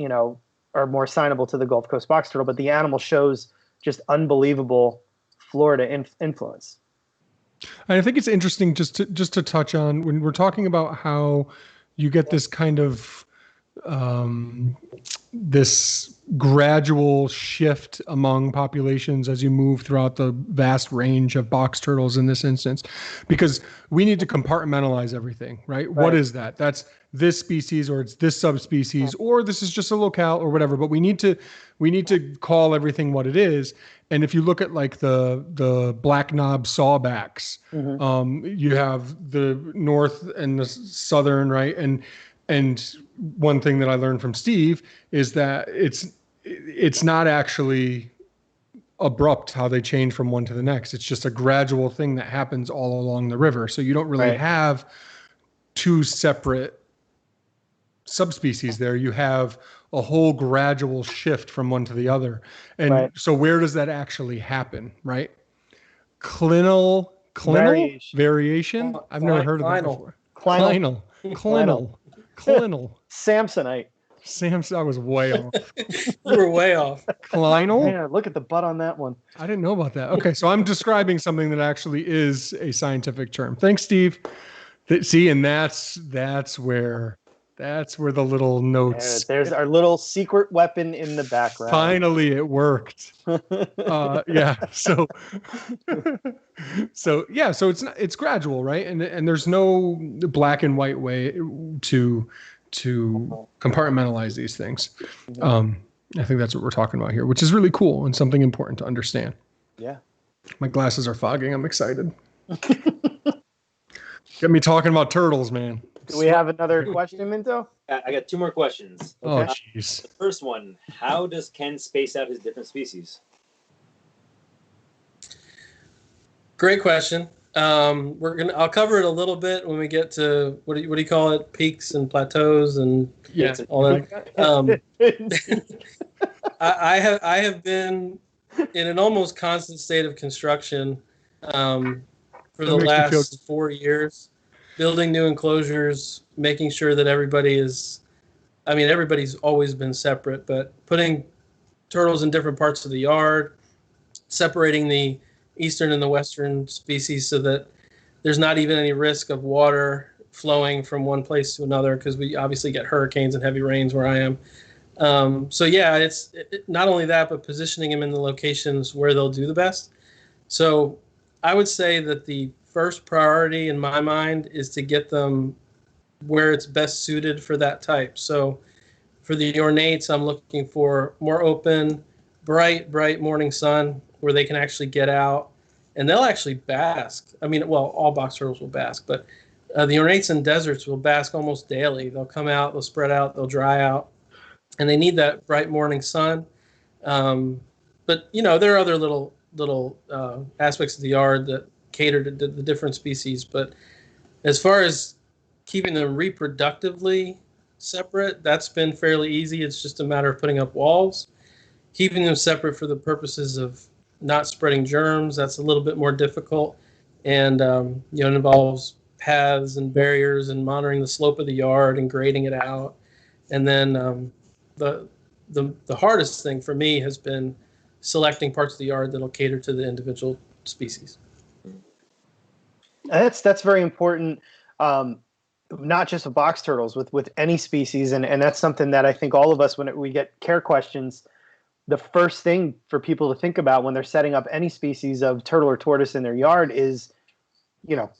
are more assignable to the Gulf Coast box turtle, but the animal shows just unbelievable Florida influence. And I think it's interesting just to touch on when we're talking about how you get this kind of this gradual shift among populations as you move throughout the vast range of box turtles in this instance, because we need to compartmentalize everything, right? What is that? That's this species, or it's this subspecies, or this is just a locale or whatever, but we need to call everything what it is. And if you look at like the black knob sawbacks, you have the north and the southern, right? And one thing that I learned from Steve is that it's not actually abrupt how they change from one to the next. It's just a gradual thing that happens all along the river. So you don't really have two separate subspecies there. You have a whole gradual shift from one to the other. And so where does that actually happen, right? Clinal variation? I've never heard of that before. Clinal. Samsonite. I was way off. You were way off. Clinal? Man, look at the butt on that one. I didn't know about that. Okay, so I'm describing something that actually is a scientific term. Thanks, Steve. See, and that's where the little notes. There's our little secret weapon in the background. Finally, it worked. Yeah. So it's gradual, right? And there's no black and white way to compartmentalize these things. I think that's what we're talking about here, which is really cool and something important to understand. Yeah. My glasses are fogging. I'm excited. Get me talking about turtles, man. Do we have another question, Minto? I got 2 more questions. Oh, jeez. The first one, how does Ken space out his different species? Great question. I'll cover it a little bit when we get to what do you call it? Peaks and plateaus and all that. I have been in an almost constant state of construction for the last 4 years, building new enclosures, making sure that everybody's always been separate, but putting turtles in different parts of the yard, separating the eastern and the western species so that there's not even any risk of water flowing from one place to another, because we obviously get hurricanes and heavy rains where I am. It's not only that, but positioning them in the locations where they'll do the best. So I would say that the first priority in my mind is to get them where it's best suited for that type. So for the ornates, I'm looking for more open, bright morning sun where they can actually get out and they'll actually bask. All box turtles will bask, but the ornates in deserts will bask almost daily. They'll come out, they'll spread out, they'll dry out, and they need that bright morning sun. But there are other little aspects of the yard that cater to the different species. But as far as keeping them reproductively separate, that's been fairly easy. It's just a matter of putting up walls. Keeping them separate for the purposes of not spreading germs, that's a little bit more difficult. And it involves paths and barriers and monitoring the slope of the yard and grading it out. And then the hardest thing for me has been selecting parts of the yard that'll cater to the individual species. That's very important, not just with box turtles, with any species. And that's something that I think all of us, when we get care questions, the first thing for people to think about when they're setting up any species of turtle or tortoise in their yard is,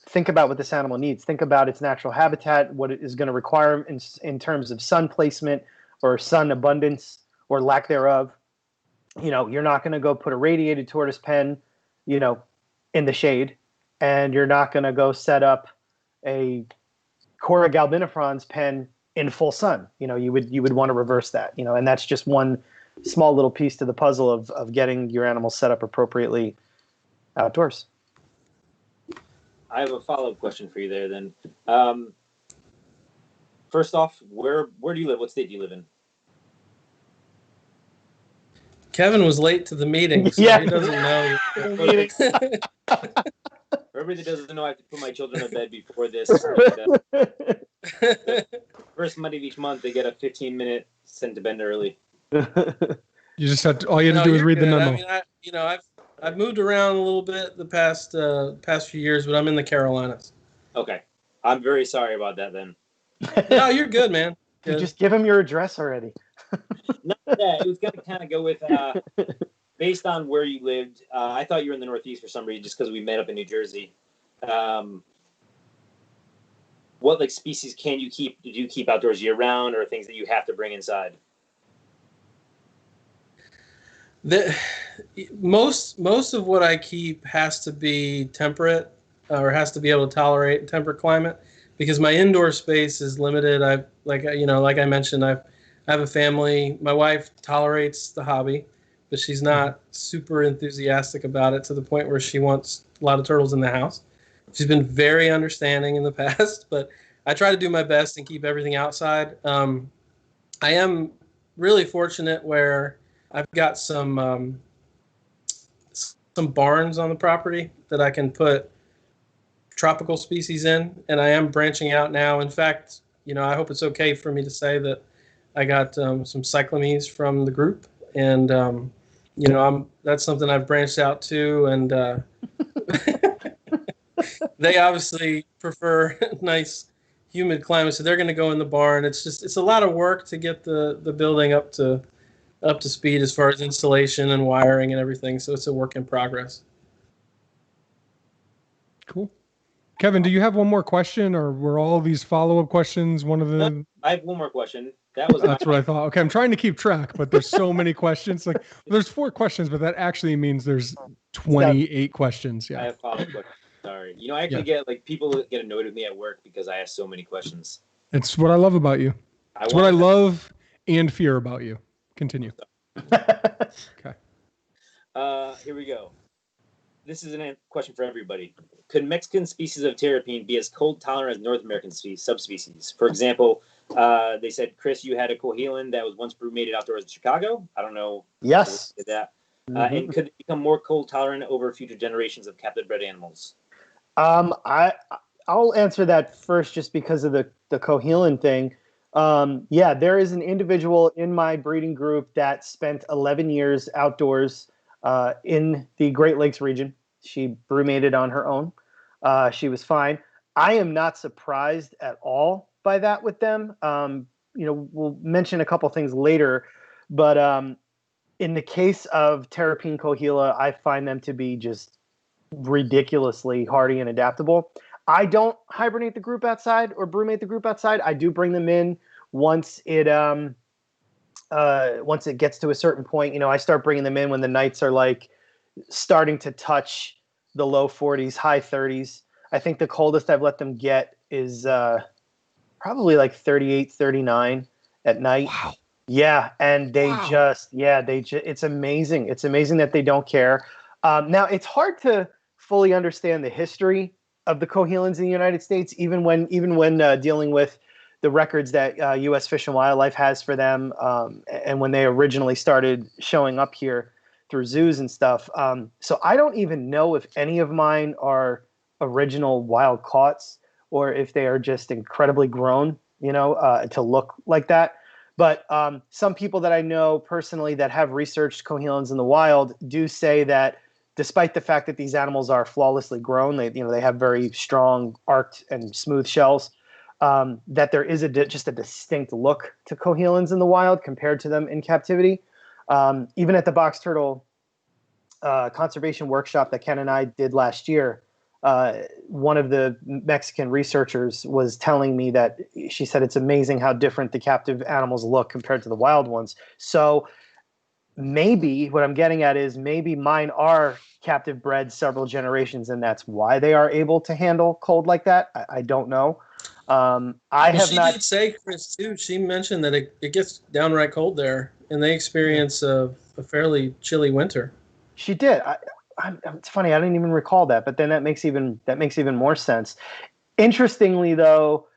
think about what this animal needs. Think about its natural habitat, what it is going to require in terms of sun placement or sun abundance or lack thereof. You're not going to go put a radiated tortoise pen, in the shade, and you're not going to go set up a Cora galbinifrons pen in full sun. You would want to reverse that, and that's just one small little piece to the puzzle of getting your animals set up appropriately outdoors. I have a follow-up question for you there then. First off, where do you live? What state do you live in? Kevin was late to the meeting, so he doesn't know. For everybody that doesn't know, I have to put my children to bed before this. First Monday of each month, they get a 15-minute sent to bed early. You just have to. All you have to do is read the memo. I've moved around a little bit the past few years, but I'm in the Carolinas. Okay, I'm very sorry about that. Then. No, you're good, man. You just give him your address already. No, yeah, it was gonna kind of go with based on where you lived. I thought you were in the Northeast for some reason, just because we met up in New Jersey. What like species can you keep? Do you keep outdoors year round, or things that you have to bring inside? Most of what I keep has to be temperate, or has to be able to tolerate temperate climate, because my indoor space is limited. Like I mentioned, I have a family. My wife tolerates the hobby, but she's not super enthusiastic about it to the point where she wants a lot of turtles in the house. She's been very understanding in the past, but I try to do my best and keep everything outside. I am really fortunate where I've got some barns on the property that I can put tropical species in, and I am branching out now. In fact, I hope it's okay for me to say that I got some cyclames from the group, and that's something I've branched out to, and they obviously prefer nice humid climates, so they're going to go in the barn. It's a lot of work to get the building up to speed as far as installation and wiring and everything. So it's a work in progress. Cool. Kevin, do you have one more question, or were all these follow-up questions one of the... I have one more question. That's what I thought. Okay, I'm trying to keep track, but there's so many questions. Like, there's 4 questions, but that actually means there's 28 questions. Yeah. I have follow-up questions. Sorry. I actually get people get annoyed with me at work because I ask so many questions. It's what I love about you. It's what I love and fear about you. Continue. Okay. Here we go. This is a question for everybody. Could Mexican species of terrapin be as cold tolerant as North American subspecies? For example, they said, Chris, you had a cohelan that was once brumated outdoors in Chicago. I don't know. Yes. Did that. And could it become more cold tolerant over future generations of captive bred animals? I'll answer that first, just because of the cohelan thing. Yeah, there is an individual in my breeding group that spent 11 years outdoors in the Great Lakes region. She brumated on her own. She was fine. I am not surprised at all by that with them. We'll mention a couple things later, but in the case of terrapin cohila, I find them to be just ridiculously hardy and adaptable. I don't hibernate the group outside or brumate the group outside. I do bring them in once it gets to a certain point. I start bringing them in when the nights are like starting to touch the low 40s, high 30s. I think the coldest I've let them get is probably like 38, 39 at night. Wow. Yeah, and it's amazing. It's amazing that they don't care. Now, it's hard to fully understand the history of the cohelans in the United States, even when dealing with the records that U.S. Fish and Wildlife has for them, and when they originally started showing up here through zoos and stuff. So I don't even know if any of mine are original wild caughts, or if they are just incredibly grown, to look like that. But some people that I know personally that have researched cohelans in the wild do say that despite the fact that these animals are flawlessly grown, they have very strong arced and smooth shells, that there is just a distinct look to cohelans in the wild compared to them in captivity. Even at the box turtle conservation workshop that Ken and I did last year, one of the Mexican researchers was telling me that she said it's amazing how different the captive animals look compared to the wild ones. So maybe what I'm getting at is maybe mine are captive bred several generations, and that's why they are able to handle cold like that. I don't know. She did say, Chris, too. She mentioned that it gets downright cold there, and they experience a fairly chilly winter. She did. It's funny, I didn't even recall that, but then that makes even more sense. Interestingly, though,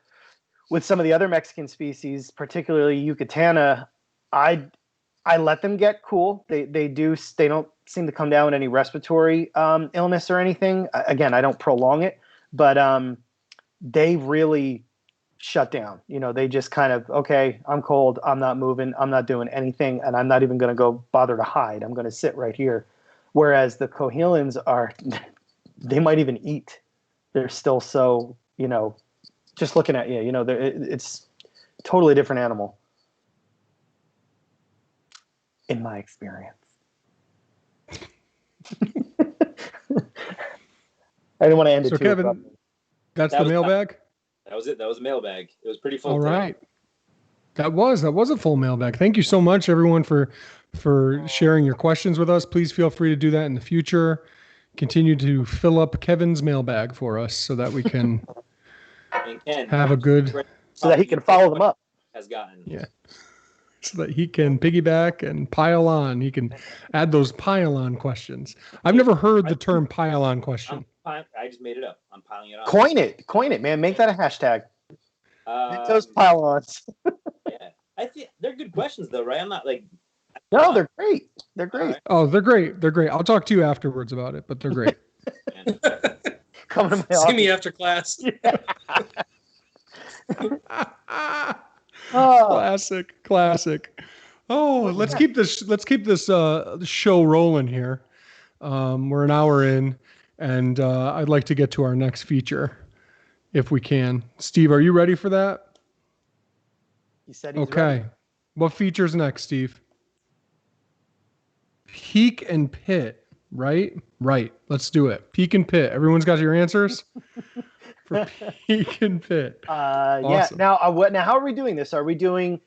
with some of the other Mexican species, particularly Yucatana, I let them get cool. They don't seem to come down with any respiratory illness or anything. Again, I don't prolong it, but they really shut down. They just kind of, okay, I'm cold, I'm not moving, I'm not doing anything, and I'm not even going to go bother to hide. I'm going to sit right here. Whereas the cohelans they might even eat. They're still so, just looking at you, totally different animal. In my experience. I didn't want to end it So too Kevin, abruptly. that's That the was- mailbag? That was it. That was a mailbag. It was pretty full. All today. right. That was a full mailbag. Thank you so much, everyone, for sharing your questions with us. Please feel free to do that in the future. Continue to fill up Kevin's mailbag for us so that we can And Ken, have a good, So that he can follow them up. Has gotten. yeah, so that he can piggyback and pile on. He can add those pile-on questions. I've never heard the term pile-on question. I just made it up. I'm piling it on. Coin it, man. Make that a hashtag. Make those Um, pile-ons. yeah, I think they're good questions though, right? I'm not like. No, they're great. They're great. Alright. Oh, they're great. They're great. I'll talk to you afterwards about it, but they're great. Come to my See office. me after class. Oh, Classic. Oh, let's keep this show rolling here. We're an hour in, and I'd like to get to our next feature, if we can. Steve, are you ready for that? he said he's Okay. ready. What feature's next, Steve? Peak and pit, right? Right. Let's do it. Peak and pit. Everyone's got your answers for peak and pit. Yeah. Awesome. Now, how are we doing this? Are we doing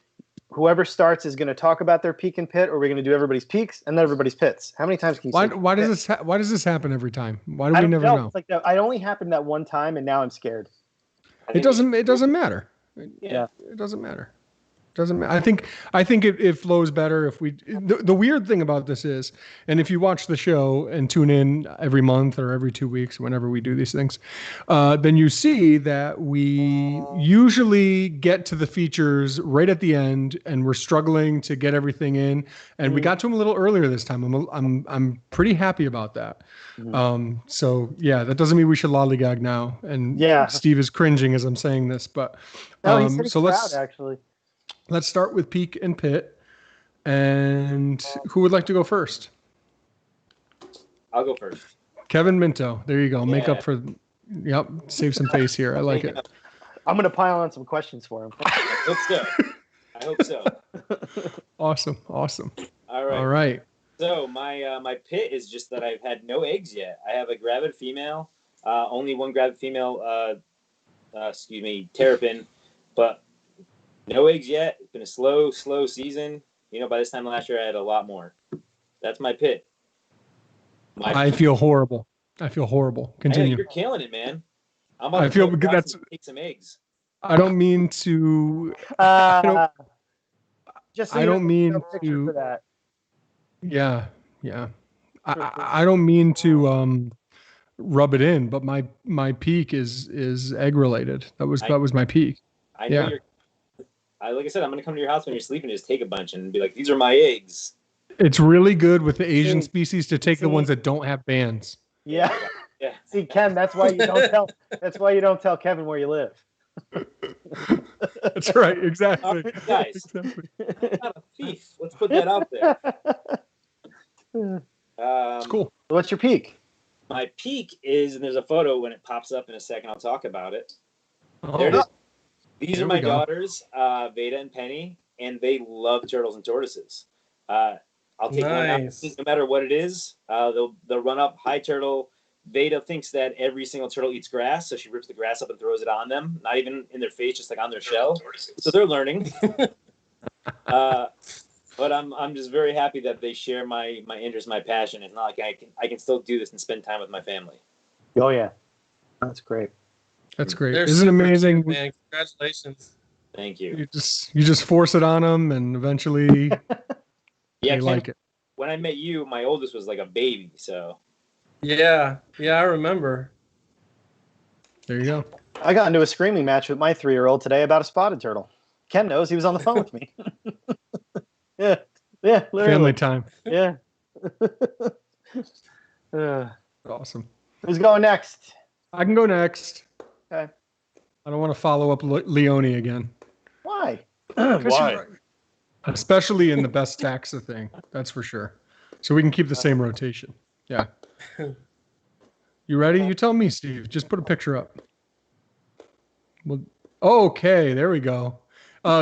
whoever starts is going to talk about their peak and pit, or are we going to do everybody's peaks and then everybody's pits? How many times can you say Why pit? does this happen every time? Why do I we don't never know. know? It's like that. I only happened that one time, and now I'm scared. It doesn't matter. Yeah. It doesn't matter. Doesn't matter. I think it flows better if we. The weird thing about this is, and if you watch the show and tune in every month or every 2 weeks, whenever we do these things, then you see that we usually get to the features right at the end, and we're struggling to get everything in. And we got to them a little earlier this time. I'm pretty happy about that. So yeah, that doesn't mean we should lollygag now. And Yeah. Steve is cringing as I'm saying this, but No, he said he's so proud, actually. let's start with peak and pit. And who would like to go first? I'll go first. Kevin Minto. There you go. Make Yeah. up for. Yep. Save some face here. I like it. I'm going to pile on some questions for him. I hope so. Awesome. All right. All right. So my pit is just that I've had no eggs yet. I have a gravid female, only one gravid female, terrapin, but no eggs yet. It's been a slow season. By this time last year I had a lot more. That's my pit. I feel horrible. Continue. You're killing it, man. I'm I about feel to because that's. take some eggs. I don't mean to. Just so I you don't know, mean no picture to- for that. Yeah. I don't mean to rub it in, but my peak is egg related. That was my peak. I know like I said, I'm gonna come to your house when you're sleeping and just take a bunch and be like, these are my eggs. It's really good with the Asian See- species to take the see- ones that don't have bands. Yeah. Yeah. See, Ken, that's why you don't tell. That's why you don't tell Kevin where you live. That's right. Exactly. All right, guys. Exactly. I'm not a thief. Let's put that out there. It's cool. What's your peak? My peak is, and there's a photo when it pops up in a second. I'll talk about it. Oh, There it is. These There are we my go. daughters, Veda and Penny, and they love turtles and tortoises. I'll take one out, Nice. no matter what it is. They'll run up. Hi, turtle. Veda thinks that every single turtle eats grass, so she rips the grass up and throws it on them. Not even in their face, just like on their shell. So they're learning. But I'm just very happy that they share my interest, my passion. It's not like I can still do this and spend time with my family. Oh yeah, that's great. That's great. They're Isn't it super amazing? cute, man. Congratulations. Thank you. You just force it on them, and eventually Yeah, they like it. when I met you, my oldest was like a baby. So Yeah, I remember. There you go. I got into a screaming match with my 3-year-old today about a spotted turtle. Ken knows, he was on the phone with me. Yeah, literally. Family time. Yeah. Awesome. Who's going next? I can go next. Okay. I don't want to follow up Leone again. Why? 'Cause Why? you're- Especially in the best taxa thing. That's for sure. So we can keep the same rotation. Yeah. You ready? You tell me, Steve. Just put a picture up. Well, okay, there we go.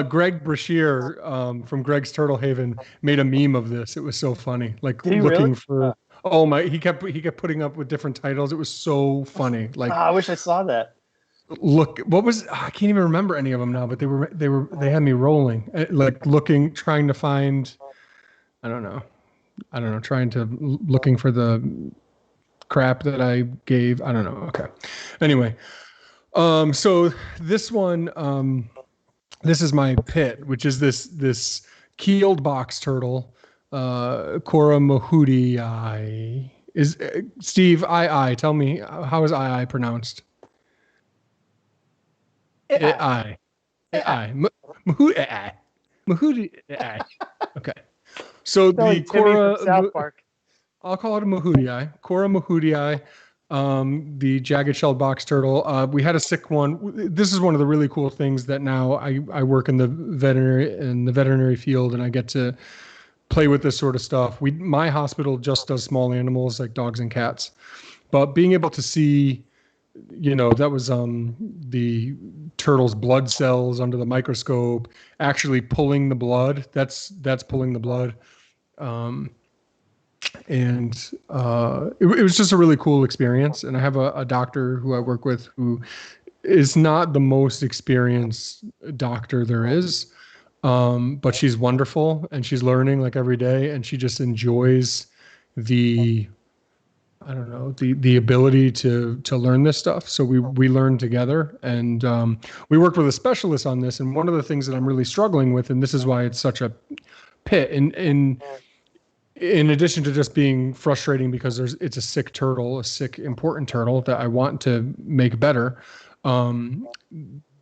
Greg Brashear from Greg's Turtle Haven made a meme of this. It was so funny. Like Did he looking really? for oh my he kept putting up with different titles. It was so funny. Like I wish I saw that. look what was I can't even remember any of them now, but they had me rolling. Like trying to find I don't know, looking for the crap that I gave. I don't know. Okay. Anyway, so this one, this is my pit, which is this keeled box turtle, Cora mahudii. Is Steve I tell me how is I pronounced? I mahudii. Okay. So the Cora South Park. I'll call it a mahudii, Cora mahudii, the jagged-shelled box turtle. We had a sick one. This is one of the really cool things that now I work in the veterinary field, and I get to play with this sort of stuff. My hospital just does small animals like dogs and cats, but being able to see, that was the turtle's blood cells under the microscope, actually pulling the blood. That's pulling the blood. And it was just a really cool experience. And I have a doctor who I work with who is not the most experienced doctor there is, but she's wonderful and she's learning like every day, and she just enjoys the ability to learn this stuff. So we learn together, and we worked with a specialist on this. And one of the things that I'm really struggling with, and this is why it's such a pit, in addition to just being frustrating because it's a sick turtle, a sick, important turtle that I want to make better. The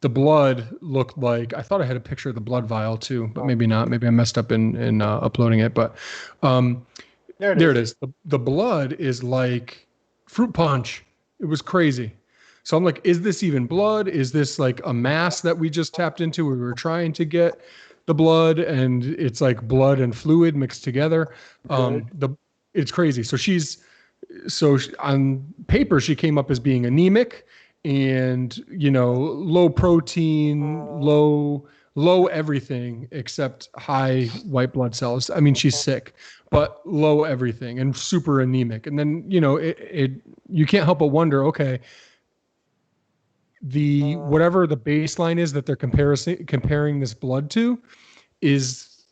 blood looked like, I thought I had a picture of the blood vial too, but maybe not. Maybe I messed up in uploading it, but there it is. The blood is like fruit punch. It was crazy. So I'm like, is this even blood? Is this like a mass that we just tapped into? We were trying to get the blood, and it's like blood and fluid mixed together. It's crazy. So on paper, she came up as being anemic and, low protein, low everything except high white blood cells. I mean, she's sick, but low everything and super anemic. And then, you can't help but wonder, okay, whatever the baseline is that they're comparing this blood to, is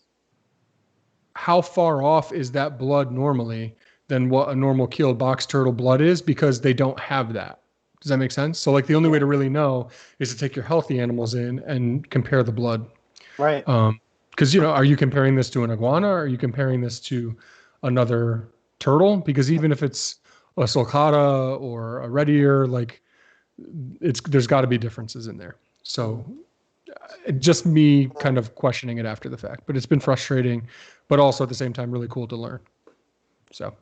how far off is that blood normally than what a normal keeled box turtle blood is, because they don't have that. Does that make sense? So like the only way to really know is to take your healthy animals in and compare the blood. Right. Because, are you comparing this to an iguana? Or are you comparing this to another turtle? Because even if it's a sulcata or a red ear, like there's got to be differences in there. So just me kind of questioning it after the fact, but it's been frustrating, but also at the same time really cool to learn. So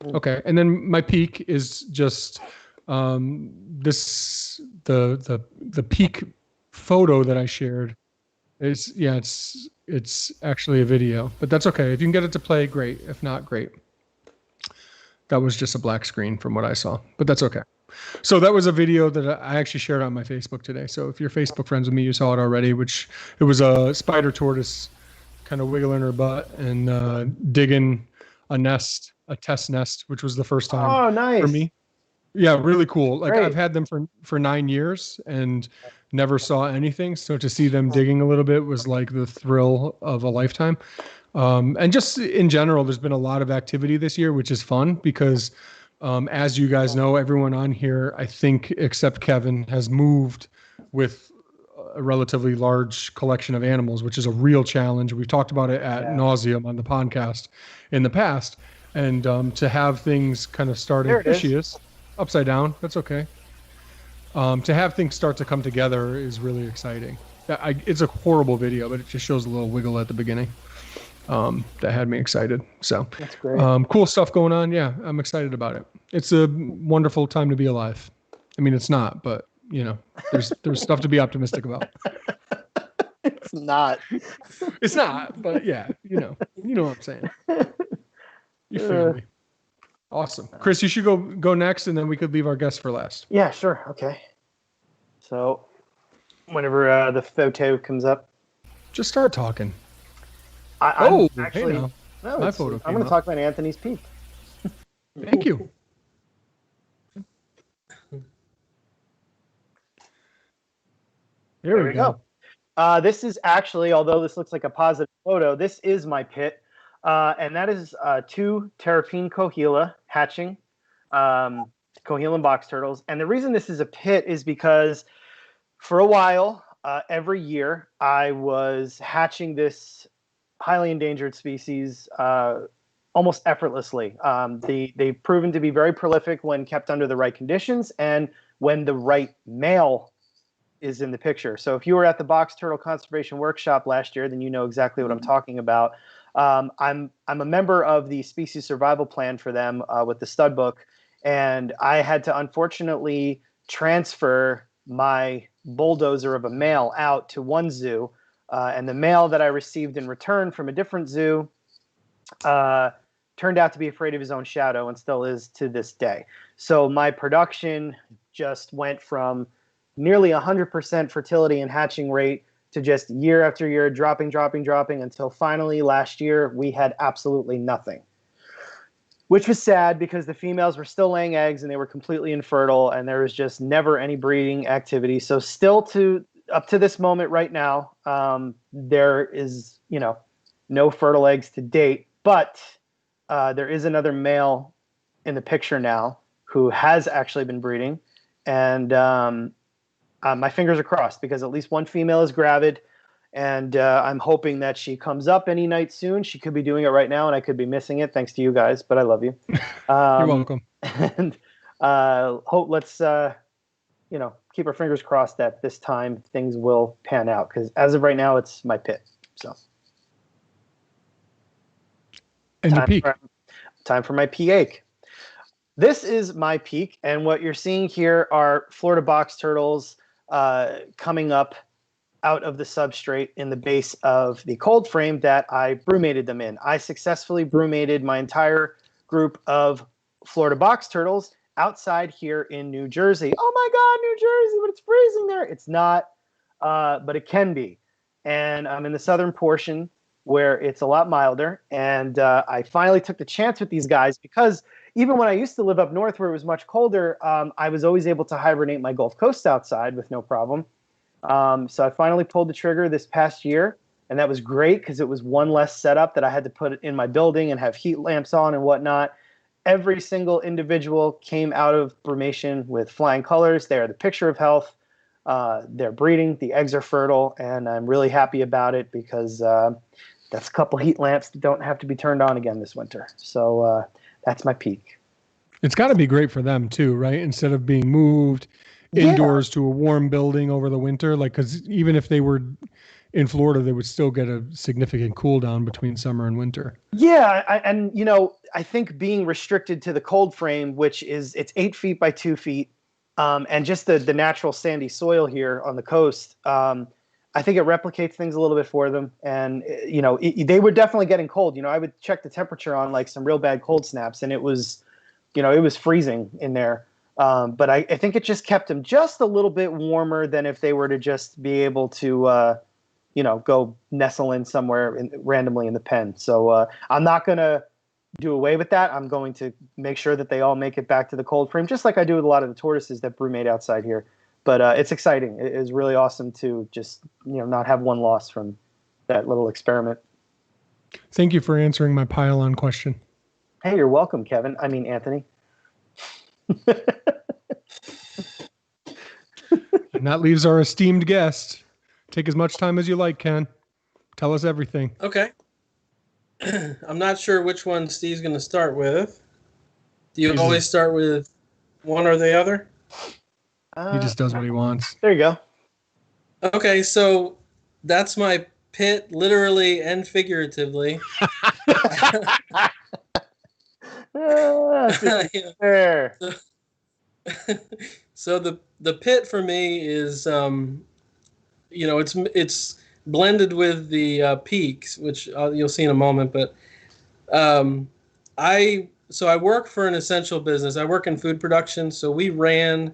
okay. And then my peak is just the peak photo that I shared is it's actually a video, but that's okay. If you can get it to play, great. If not, great. That was just a black screen from what I saw, but that's okay. So that was a video that I actually shared on my Facebook today. So if you're Facebook friends with me, you saw it already, it was a spider tortoise kind of wiggling her butt and digging a test nest, which was the first time for me. Yeah, really cool. Like Great. I've had them for 9 years and never saw anything. So to see them digging a little bit was like the thrill of a lifetime. And just in general, there's been a lot of activity this year, which is fun because as you guys know, everyone on here, I think, except Kevin, has moved with a relatively large collection of animals, which is a real challenge. We've talked about it at nauseum on the Pondcast in the past. And to have things kind of start in fishious, upside down, that's okay. To have things start to come together is really exciting. It's a horrible video, but it just shows a little wiggle at the beginning. That had me excited. So that's great. Cool stuff going on. Yeah, I'm excited about it. It's a wonderful time to be alive. I mean, it's not, but there's stuff to be optimistic about. It's not. It's not, but yeah, you know what I'm saying. You feel me? Awesome. Chris, you should go next, and then we could leave our guests for last. Yeah, sure. Okay. So whenever the photo comes up. Just start talking. I'm Hey actually now. no. My it's- photo I'm came going to up. talk about Anthony's peak. Thank you. There we go. This is actually, although this looks like a positive photo, this is my pit, and that is 2 terrapene cohila hatching, cohilan box turtles. And the reason this is a pit is because for a while, every year, I was hatching this highly endangered species almost effortlessly. They've proven to be very prolific when kept under the right conditions and when the right male is in the picture. So if you were at the Box Turtle Conservation Workshop last year, then you know exactly what I'm talking about. I'm a member of the species survival plan for them with the stud book, and I had to unfortunately transfer my bulldozer of a male out to one zoo, and the male that I received in return from a different zoo turned out to be afraid of his own shadow and still is to this day. So my production just went from nearly 100% fertility and hatching rate to just year after year dropping until finally last year we had absolutely nothing, which was sad because the females were still laying eggs and they were completely infertile and there was just never any breeding activity. So still up to this moment right now, there is no fertile eggs to date, but there is another male in the picture now who has actually been breeding, and my fingers are crossed because at least one female is gravid, and I'm hoping that she comes up any night soon. She could be doing it right now, and I could be missing it thanks to you guys, but I love you. You're welcome. And let's keep our fingers crossed that this time things will pan out because as of right now, it's my pit. So. And your peak. Time for my peak. This is my peak, and what you're seeing here are Florida box turtles coming up out of the substrate in the base of the cold frame that I brumated them in. I successfully brumated my entire group of Florida box turtles outside here in New Jersey. Oh my God, New Jersey, but it's freezing there. It's not, but it can be. And I'm in the southern portion where it's a lot milder. And I finally took the chance with these guys because even when I used to live up north where it was much colder, I was always able to hibernate my Gulf Coast outside with no problem. So I finally pulled the trigger this past year, and that was great because it was one less setup that I had to put in my building and have heat lamps on and whatnot. Every single individual came out of brumation with flying colors. They are the picture of health. They're breeding. The eggs are fertile, and I'm really happy about it because that's a couple heat lamps that don't have to be turned on again this winter. So that's my peak. It's got to be great for them too, right? Instead of being moved indoors to a warm building over the winter, like, because even if they were in Florida, they would still get a significant cool down between summer and winter. Yeah, I think being restricted to the cold frame, which is it's 8 feet by 2 feet, and just the natural sandy soil here on the coast, I think it replicates things a little bit for them. And they were definitely getting cold. I would check the temperature on like some real bad cold snaps, and it was freezing in there. But I think it just kept them just a little bit warmer than if they were to just be able to, go nestle in somewhere randomly in the pen. So I'm not going to do away with that. I'm going to make sure that they all make it back to the cold frame, just like I do with a lot of the tortoises that brumate outside here. But it's exciting. It is really awesome to just, not have one loss from that little experiment. Thank you for answering my pile-on question. Hey, you're welcome, Kevin. I mean, Anthony. And that leaves our esteemed guest. Take as much time as you like, Ken. Tell us everything. Okay. I'm not sure which one Steve's going to start with. Do you always start with one or the other? He just does what he wants. There you go. Okay, so that's my pit, literally and figuratively. Fair. So the pit for me is, it's blended with the peaks, which you'll see in a moment. But I work for an essential business. I work in food production, so we ran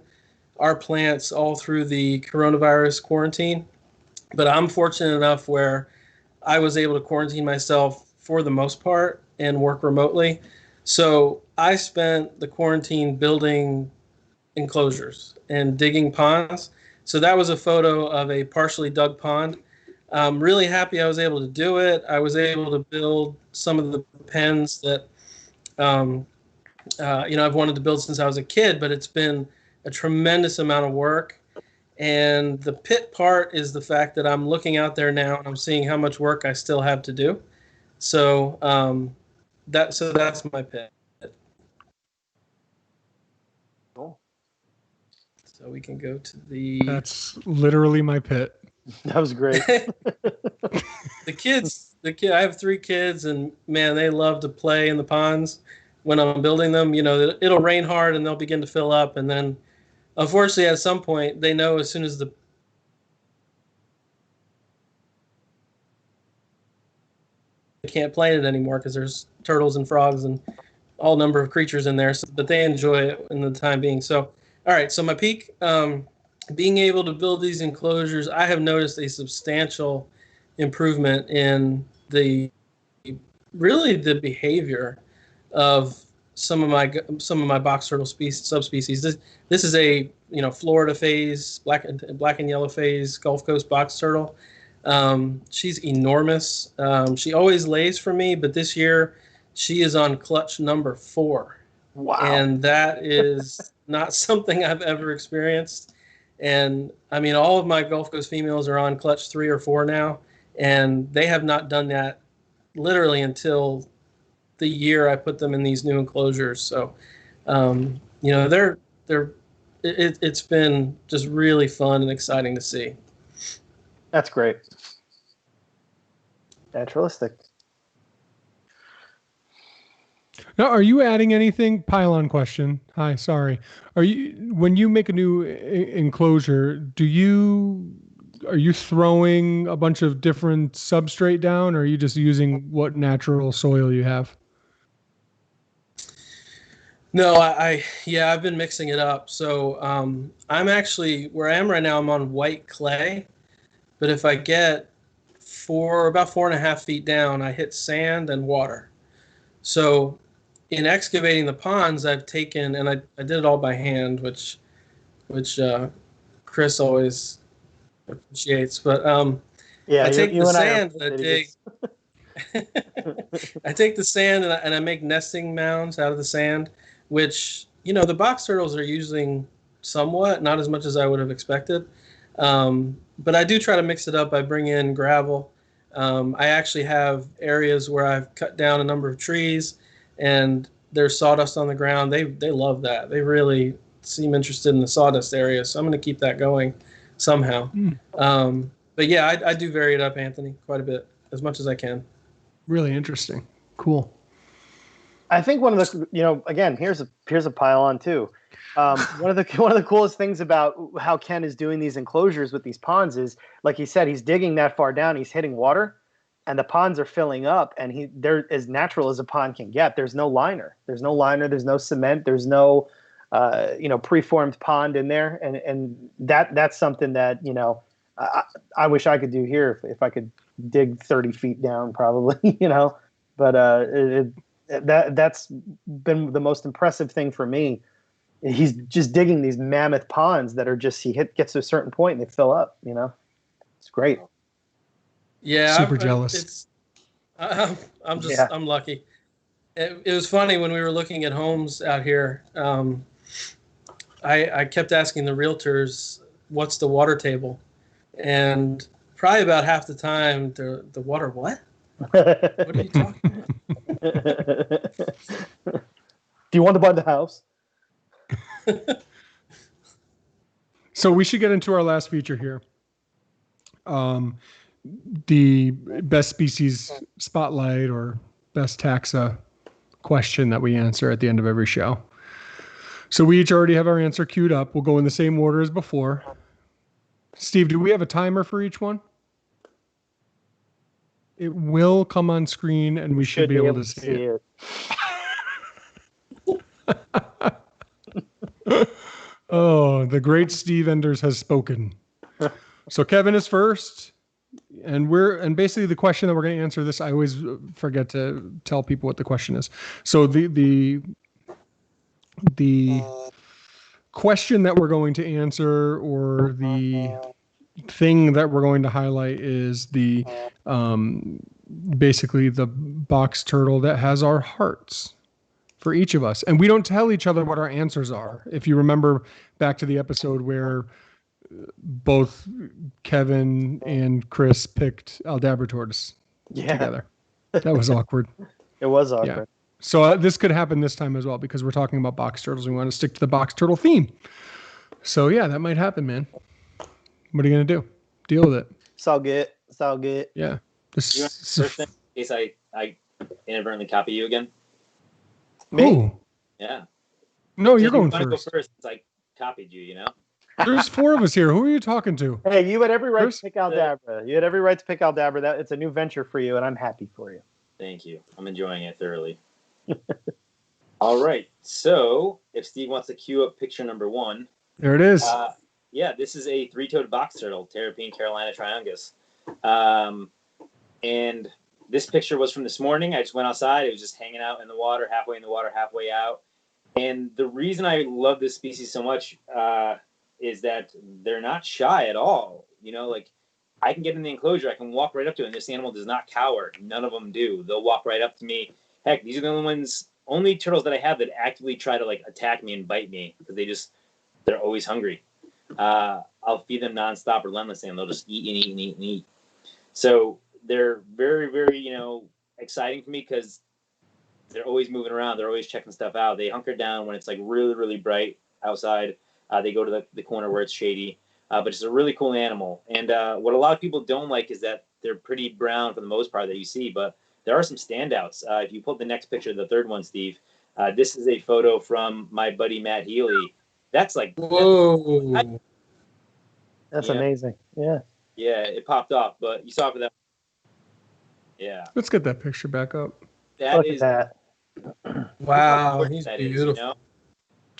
our plants all through the coronavirus quarantine. But I'm fortunate enough where I was able to quarantine myself for the most part and work remotely. So I spent the quarantine building enclosures and digging ponds. So that was a photo of a partially dug pond. I'm really happy I was able to do it. I was able to build some of the pens that I've wanted to build since I was a kid, but it's been a tremendous amount of work. And the pit part is the fact that I'm looking out there now and I'm seeing how much work I still have to do. So that's my pit. Cool. So we can go to the. That's literally my pit. That was great. The kids. I have 3 kids, and man, they love to play in the ponds when I'm building them. It'll rain hard and they'll begin to fill up, and then unfortunately at some point they know as soon as they can't play in it anymore because there's turtles and frogs and all number of creatures in there, but they enjoy it in the time being. So all right, so my peak, being able to build these enclosures, I have noticed a substantial improvement in the behavior of some of my box turtle subspecies. This is a Florida phase, black and yellow phase Gulf Coast box turtle. She's enormous. She always lays for me, but this year she is on clutch number 4. Wow. And that is not something I've ever experienced. And I mean, all of my Gulf Coast females are on clutch 3 or 4 now, and they have not done that literally until the year I put them in these new enclosures. So, it's been just really fun and exciting to see. That's great. Naturalistic. Now, are you adding anything? Pylon question. Hi, sorry. When you make a new enclosure, are you throwing a bunch of different substrate down, or are you just using what natural soil you have? No, I've been mixing it up. So I'm actually, where I am right now, I'm on white clay. But if I get about 4.5 feet down, I hit sand and water. So in excavating the ponds, I've taken, and I did it all by hand, which Chris always appreciates. But I take the sand that I dig. I take the sand and I make nesting mounds out of the sand, which the box turtles are using somewhat, not as much as I would have expected. But I do try to mix it up. I bring in gravel. I actually have areas where I've cut down a number of trees, and there's sawdust on the ground. They love that. They really seem interested in the sawdust area, so I'm going to keep that going somehow. But yeah, I do vary it up, Anthony, quite a bit, as much as I can. Really interesting. Cool. I think one of the, again, here's a pylon too. One of the coolest things about how Ken is doing these enclosures with these ponds is, like he said, he's digging that far down, he's hitting water, and the ponds are filling up, and they're as natural as a pond can get. There's no liner. There's no cement. There's no preformed pond in there, and that's something that I wish I could do here if I could dig 30 feet down, probably, but that's been the most impressive thing for me. He's just digging these mammoth ponds that are just, gets to a certain point and they fill up, It's great. Yeah. Super jealous. I'm lucky. It was funny when we were looking at homes out here. I kept asking the realtors, what's the water table? And probably about half the time, the water, what? What are you talking about? Do you want to buy the house? So we should get into our last feature here. The best species spotlight or best taxa question that we answer at the end of every show. So we each already have our answer queued up. We'll go in the same order as before. Steve, do we have a timer for each one? It will come on screen and we should be able to see it. Oh, the great Steve Enders has spoken. So Kevin is first. and basically the question that we're going to answer this, I always forget to tell people what the question is. So the question that we're going to answer, or the thing that we're going to highlight, is the basically the box turtle that has our hearts for each of us. And we don't tell each other what our answers are. If you remember back to the episode where both Kevin and Chris picked Aldabrators together. That was awkward. It was awkward. Yeah. So this could happen this time as well, because we're talking about box turtles. We want to stick to the box turtle theme. So yeah, that might happen, man. What are you going to do? Deal with it. It's all good. It's all good. Yeah. You want first thing, in case I inadvertently copy you again? Me? Ooh. Yeah. No, you're going Go first. first since I copied you, There's 4 of us here. Who are you talking to? Hey, you had every right Chris? to pick Aldabra. You had every right to pick Aldabra. That it's a new venture for you, and I'm happy for you. Thank you. I'm enjoying it thoroughly. All right. So if Steve wants to cue up picture number 1. There it is. Yeah, this is a 3-toed box turtle, Terrapene Carolina triungus. And this picture was from this morning. I just went outside. It was just hanging out in the water, halfway in the water, halfway out. And the reason I love this species so much is that they're not shy at all. Like I can get in the enclosure. I can walk right up to it, and this animal does not cower. None of them do. They'll walk right up to me. Heck, these are the only turtles that I have that actively try to like attack me and bite me, because they're always hungry. I'll feed them nonstop, relentlessly, and they'll just eat and eat and eat and eat. So they're very, very, exciting to me, because they're always moving around. They're always checking stuff out. They hunker down when it's like really, really bright outside. They go to the corner where it's shady. But it's a really cool animal. And what a lot of people don't like is that they're pretty brown for the most part that you see, but there are some standouts. If you pull up the next picture, the third one, Steve, this is a photo from my buddy Matt Healy. That's like, Whoa. That's amazing. Yeah. Yeah, it popped off, but you saw it for that. Yeah. Let's get that picture back up. That is that. Wow, he's that beautiful. Is,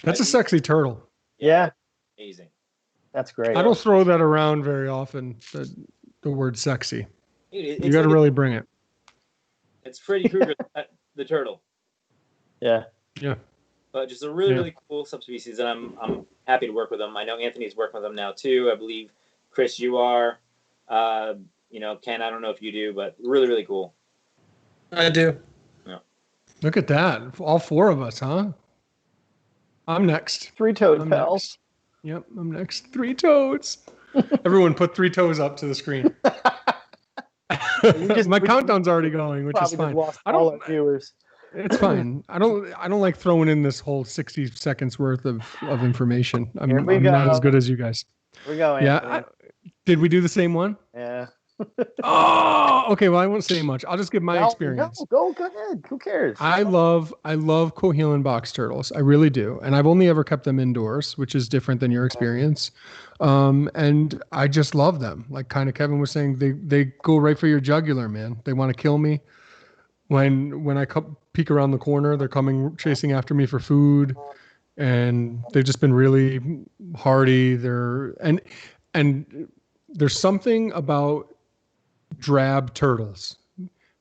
That's a sexy turtle. Yeah. Amazing. That's great. I don't throw that around very often, the word sexy. Dude, You got to really bring it. It's Freddy Krueger, the turtle. Yeah. Yeah. But just a really, really cool subspecies, and I'm happy to work with them. I know Anthony's working with them now too. I believe Chris, you are. Ken, I don't know if you do, but really, really cool. I do. Yeah. Look at that. All 4 of us, huh? I'm next. 3-toed pals. Next. Yep, I'm next. 3 toes. Everyone put 3 toes up to the screen. My countdown's already going, which is fine. I don't all our viewers. It's fine. I don't like throwing in this whole 60 seconds worth of information. I'm not as good as you guys. We're going. Yeah. Did we do the same one? Yeah. Oh, okay. Well, I won't say much. I'll just give my experience. Go ahead. Who cares? I love Cohelan box turtles. I really do. And I've only ever kept them indoors, which is different than your experience. And I just love them. Like kind of Kevin was saying, they go right for your jugular, man. They want to kill me. When I peek around the corner, they're coming chasing after me for food. And they've just been really hardy. And there's something about drab turtles,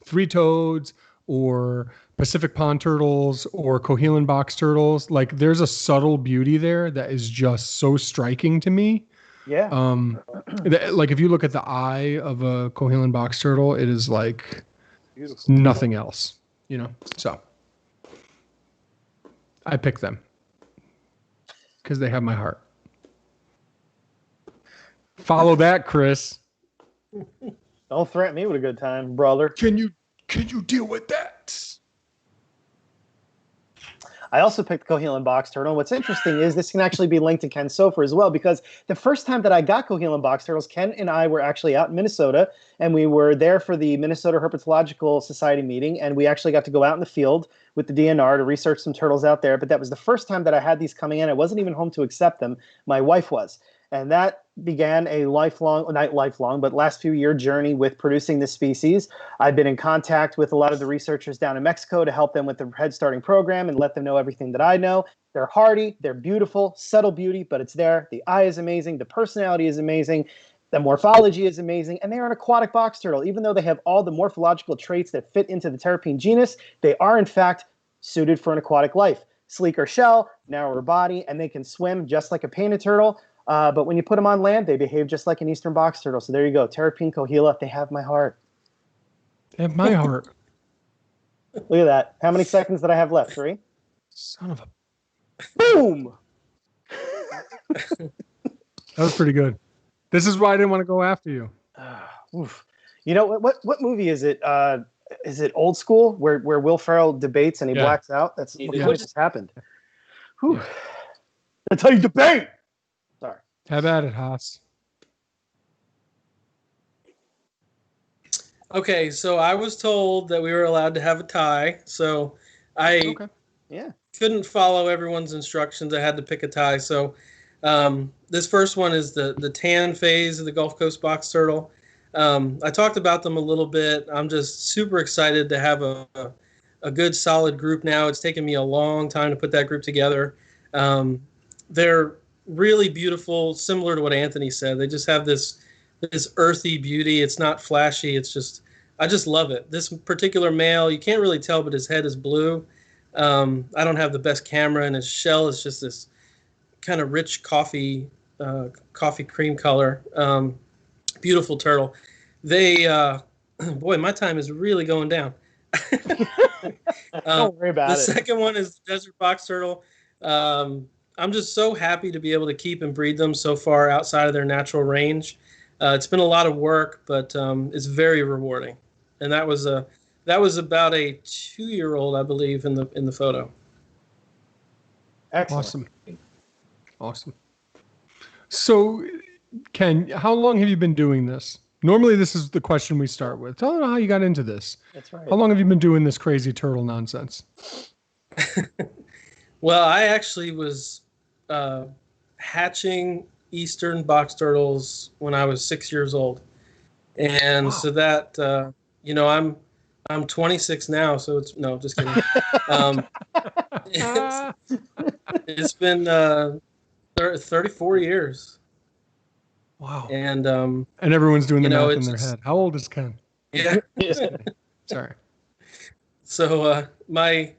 3-toads or Pacific pond turtles or Cohelan box turtles. Like there's a subtle beauty there that is just so striking to me. Yeah. Like if you look at the eye of a Cohelan box turtle, it is like beautiful. Nothing else, so I pick them because they have my heart. Follow that, Chris. Don't threaten me with a good time, brother. Can you deal with that? I also picked the Cohelan box turtle. What's interesting is this can actually be linked to Ken Sofer as well, because the first time that I got Cohelan box turtles, Ken and I were actually out in Minnesota, and we were there for the Minnesota Herpetological Society meeting, and we actually got to go out in the field with the DNR to research some turtles out there. But that was the first time that I had these coming in. I wasn't even home to accept them. My wife was. And that began a not lifelong, but last few year journey with producing this species. I've been in contact with a lot of the researchers down in Mexico to help them with the head starting program and let them know everything that I know. They're hardy, they're beautiful, subtle beauty, but it's there. The eye is amazing, the personality is amazing. The morphology is amazing, and they are an aquatic box turtle. Even though they have all the morphological traits that fit into the terrapin genus, they are in fact suited for an aquatic life. Sleeker shell, narrower body, and they can swim just like a painted turtle. But when you put them on land, they behave just like an eastern box turtle. So there you go. Terrapin cohila, they have my heart. They have my heart. Look at that. How many seconds did I have left? 3? Son of a... Boom! That was pretty good. This is why I didn't want to go after you. Oof. You know, what movie is it? Is it Old School, where Will Ferrell debates and he blacks out? That's what just happened. Whew. Yeah. That's how you debate! Sorry. Have at it, Haas. Okay, so I was told that we were allowed to have a tie, so I couldn't follow everyone's instructions. I had to pick a tie. So this first one is the tan phase of the Gulf Coast box turtle. I talked about them a little bit. I'm just super excited to have a good solid group now. It's taken me a long time to put that group together. They're really beautiful, similar to what Anthony said. They just have this earthy beauty. It's not flashy. It's just, I just love it. This particular male, you can't really tell, but his head is blue. I don't have the best camera, and his shell is just this kind of rich coffee cream color. Beautiful turtle. They, boy, my time is really going down. Don't worry about it. The second one is the desert box turtle. I'm just so happy to be able to keep and breed them so far outside of their natural range. It's been a lot of work, but it's very rewarding. And that was about a 2-year-old, I believe, in the photo. Excellent. Awesome. So, Ken, how long have you been doing this? Normally, this is the question we start with. Tell them how you got into this. That's right. How long have you been doing this crazy turtle nonsense? Well, I actually was hatching eastern box turtles when I was 6 years old, and so that I'm 26 now, so it's no, just kidding. It's been 34 years. Wow. And everyone's doing the math in their head. How old is Ken? Yeah. Sorry. So my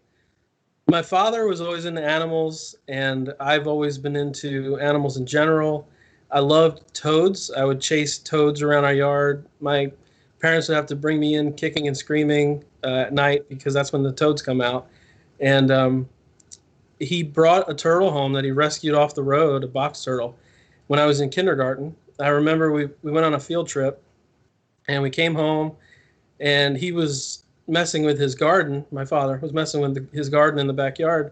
father was always into animals, and I've always been into animals in general. I loved toads. I would chase toads around our yard. My parents would have to bring me in kicking and screaming at night because that's when the toads come out. And he brought a turtle home that he rescued off the road, a box turtle, when I was in kindergarten. I remember we went on a field trip, and we came home, and he was messing with his garden. My father was messing with his garden in the backyard,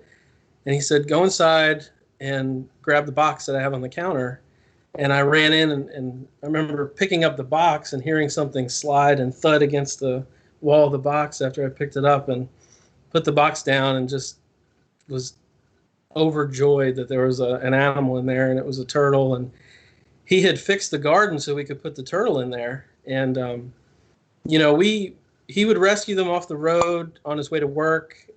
and he said, "Go inside and grab the box that I have on the counter." And I ran in, and I remember picking up the box and hearing something slide and thud against the wall of the box after I picked it up and put the box down, and just was overjoyed that there was an animal in there, and it was a turtle. And he had fixed the garden so we could put the turtle in there. And he would rescue them off the road on his way to work.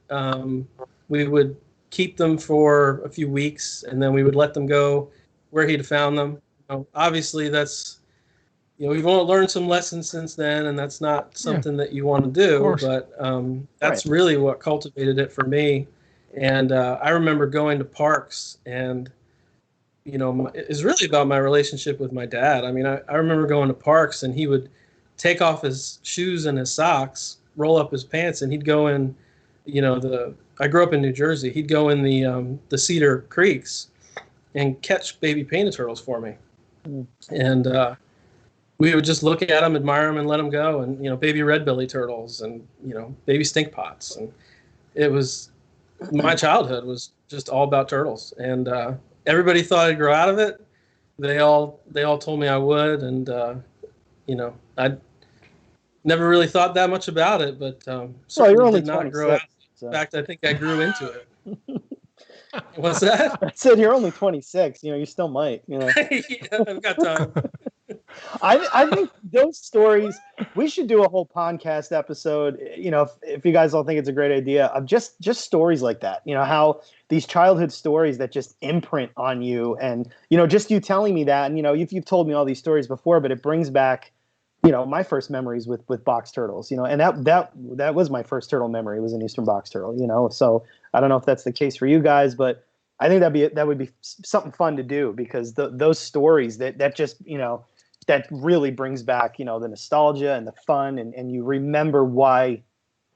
We would keep them for a few weeks, and then we would let them go where he'd found them. Obviously, that's, we've all learned some lessons since then, and that's not something that you want to do. But that's really what cultivated it for me. And I remember going to parks, and it's really about my relationship with my dad. I mean, I remember going to parks, and he would take off his shoes and his socks, roll up his pants, and he'd go in, I grew up in New Jersey. He'd go in the Cedar Creeks and catch baby painted turtles for me. And we would just look at them, admire them, and let them go. And, baby red belly turtles and, baby stink pots. And it was, my childhood was just all about turtles. And everybody thought I'd grow out of it. They all told me I would. And, I never really thought that much about it, but you're only did not grow out. So. In fact, I think I grew into it. What's that? I said you're only 26. You still might. Yeah, I've got time. I think those stories, we should do a whole podcast episode, if you guys all think it's a great idea, of just stories like that, how these childhood stories that just imprint on you. And, just you telling me that, and, you've told me all these stories before, but it brings back, my first memories with box turtles, and that was my first turtle memory, was an Eastern box turtle, so I don't know if that's the case for you guys, but I think that would be something fun to do, because those stories that just, that really brings back, the nostalgia and the fun, and you remember why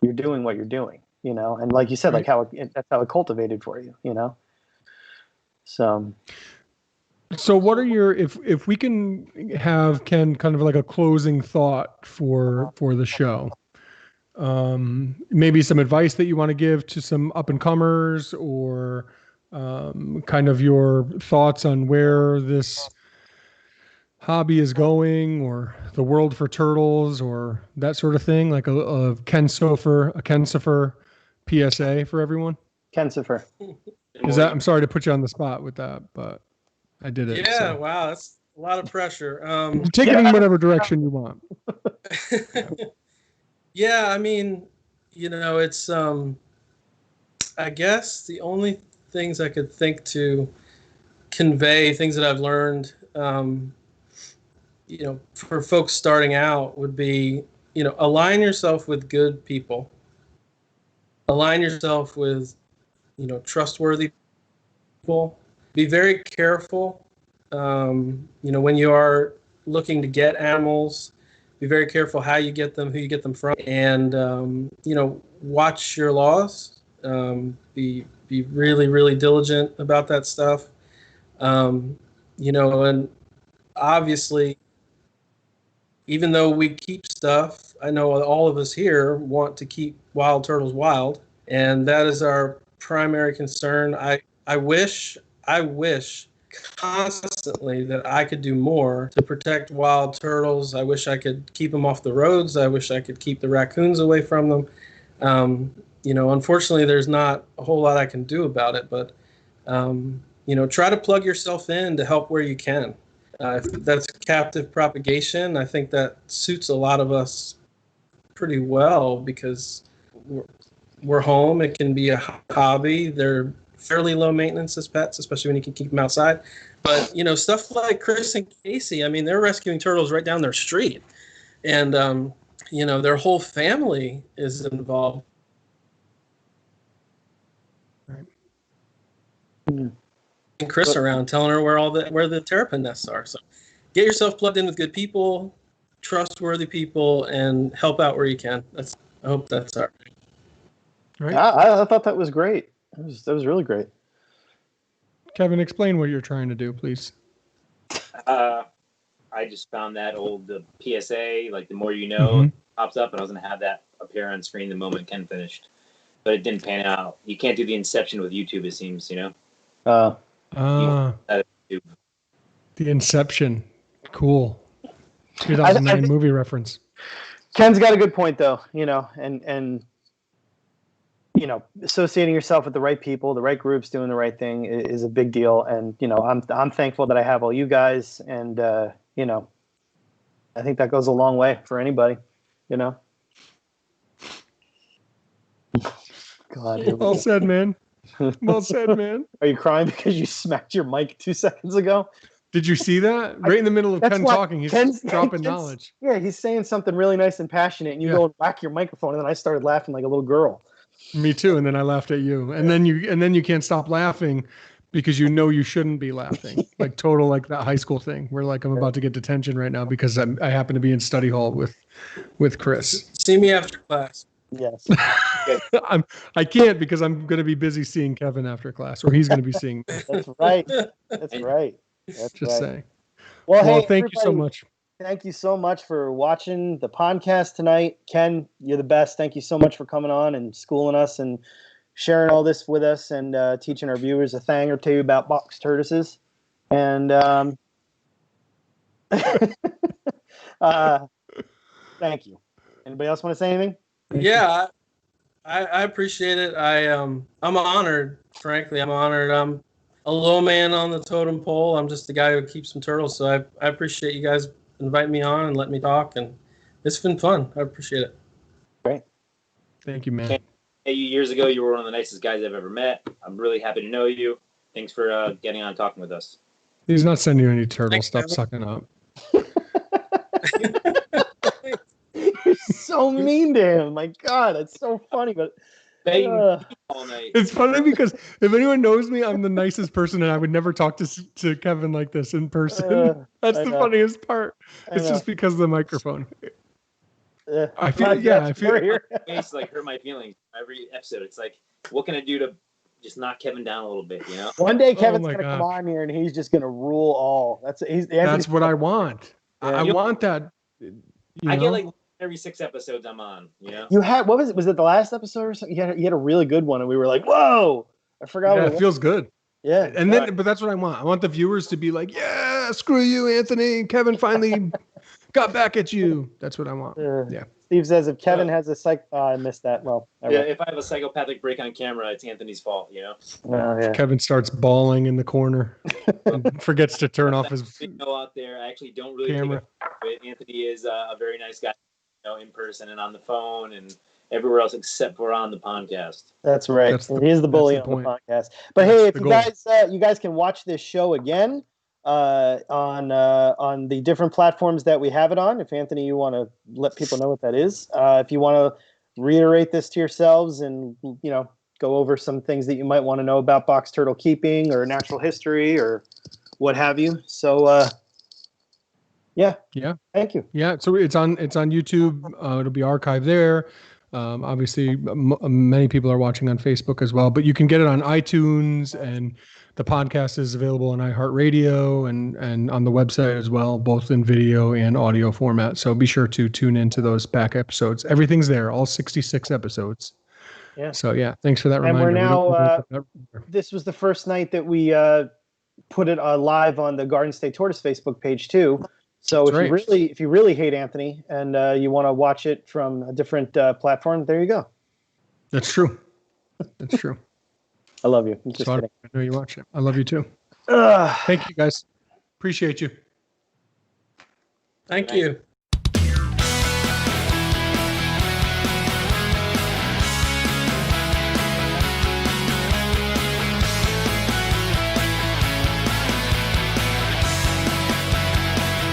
you're doing what you're doing, and like you said, like that's how it cultivated for you, So what are your, if we can have Ken kind of like a closing thought for the show, maybe some advice that you want to give to some up and comers, or kind of your thoughts on where this hobby is going, or the world for turtles, or that sort of thing, like a Ken Sofer PSA for everyone. Ken Sofer. Is that, I'm sorry to put you on the spot with that, but I did it. Yeah, so. wow, that's a lot of pressure. Take it in whatever direction you want. Yeah, I mean, it's I guess the only things I could think to convey, things that I've learned, for folks starting out would be, align yourself with good people. Align yourself with, trustworthy people. Be very careful, when you are looking to get animals. Be very careful how you get them, who you get them from, and watch your laws. Be really, really diligent about that stuff. And obviously, even though we keep stuff, I know all of us here want to keep wild turtles wild, and that is our primary concern. I wish constantly that I could do more to protect wild turtles. I wish I could keep them off the roads. I wish I could keep the raccoons away from them. Unfortunately, there's not a whole lot I can do about it, but try to plug yourself in to help where you can. If that's captive propagation, I think that suits a lot of us pretty well, because we're home. It can be a hobby. They're fairly low maintenance as pets, especially when you can keep them outside. But, stuff like Chris and Casey, I mean, they're rescuing turtles right down their street. And, their whole family is involved. Right. And Chris around telling her where the terrapin nests are. So get yourself plugged in with good people, trustworthy people, and help out where you can. I hope that's all right. I thought that was great. That was really great. Kevin, explain what you're trying to do, please. I just found that old PSA, like the more you know, pops up, and I was going to have that appear on screen the moment Ken finished. But it didn't pan out. You can't do the Inception with YouTube, it seems, The Inception. Cool. 2009 movie reference. Ken's got a good point, though, and associating yourself with the right people, the right groups, doing the right thing is a big deal. And, I'm thankful that I have all you guys. And, I think that goes a long way for anybody, God. Well said, man. Well said, man. Are you crying because you smacked your mic 2 seconds ago? Did you see that? Right in the middle of Ken talking, he's dropping knowledge. Yeah, he's saying something really nice and passionate, and you go and whack your microphone, and then I started laughing like a little girl. Me too, and then I laughed at you, and then you can't stop laughing because you shouldn't be laughing, like that high school thing where like I'm about to get detention right now because I happen to be in study hall with Chris. See me after class. Yes. I can't because I'm going to be busy seeing Kevin after class, or he's going to be seeing me. That's right. That's right. Just saying. Well, hey, thank you so much. Thank you so much for watching the podcast tonight. Ken, you're the best. Thank you so much for coming on and schooling us and sharing all this with us and teaching our viewers a thing or two about box tortoises. And thank you. Anybody else want to say anything? Yeah, I appreciate it. I'm honored, frankly. I'm honored. I'm a low man on the totem pole. I'm just the guy who keeps some turtles. So I appreciate you guys invite me on and let me talk, and it's been fun. I appreciate it. Great. Thank you, man. Hey, years ago, you were one of the nicest guys I've ever met. I'm really happy to know you. Thanks for getting on and talking with us. He's not sending you any turtle. Thanks, Stop Kevin. sucking up. You're so mean to him. My God, it's so funny. But All night. It's funny because if anyone knows me, I'm the nicest person, and I would never talk to Kevin like this in person. That's I the know. funniest part. I It's know. just because of the microphone. I feel, Glad yeah, that's I feel. for you. Ways to, like, hurt my feelings every episode. It's like, what can I do to just knock Kevin down a little bit, you know? One day Kevin's my gonna come gosh. on here and he's just gonna rule all. That's what I want. Yeah. I want that. I get like every 6 episodes I'm on, you know? You had, what was it? Was it the last episode or something? You had a really good one, and we were like, "Whoa!" I forgot Yeah, what it it was. feels good. Yeah, And then, but that's what I want. I want the viewers to be like, "Yeah, screw you, Anthony. Kevin finally got back at you." That's what I want. Yeah. Steve says if Kevin has a psych, I missed that. Well, Yeah, if I have a psychopathic break on camera, it's Anthony's fault, you know? Oh, yeah. Kevin starts bawling in the corner and forgets to turn off his Video out there. I actually don't really camera. think of it. Anthony is a very nice guy, you know, in person and on the phone and everywhere else except for on the podcast. That's right. That's the- He is the bully that's on the the point. podcast. But That's hey, if the you goal. guys you guys can watch this show again on the different platforms that we have it on. If Anthony, you want to let people know what that is. If you want to reiterate this to yourselves and go over some things that you might want to know about box turtle keeping or natural history or what have you. So yeah. Thank you. Yeah, so it's on YouTube. It'll be archived there. Obviously, many people are watching on Facebook as well, but you can get it on iTunes, and the podcast is available on iHeartRadio and on the website as well, both in video and audio format. So be sure to tune into those back episodes. Everything's there, all 66 episodes. Yeah. So yeah, thanks for that And reminder. we're now, We don't put that- This was the first night that we put it live on the Garden State Tortoise Facebook page too. So That's if you really hate Anthony and you want to watch it from a different platform, there you go. That's true. That's true. I love you. I'm just So I kidding. know you watch it. I love you too. Ugh. Thank you guys. Appreciate you. Thank you.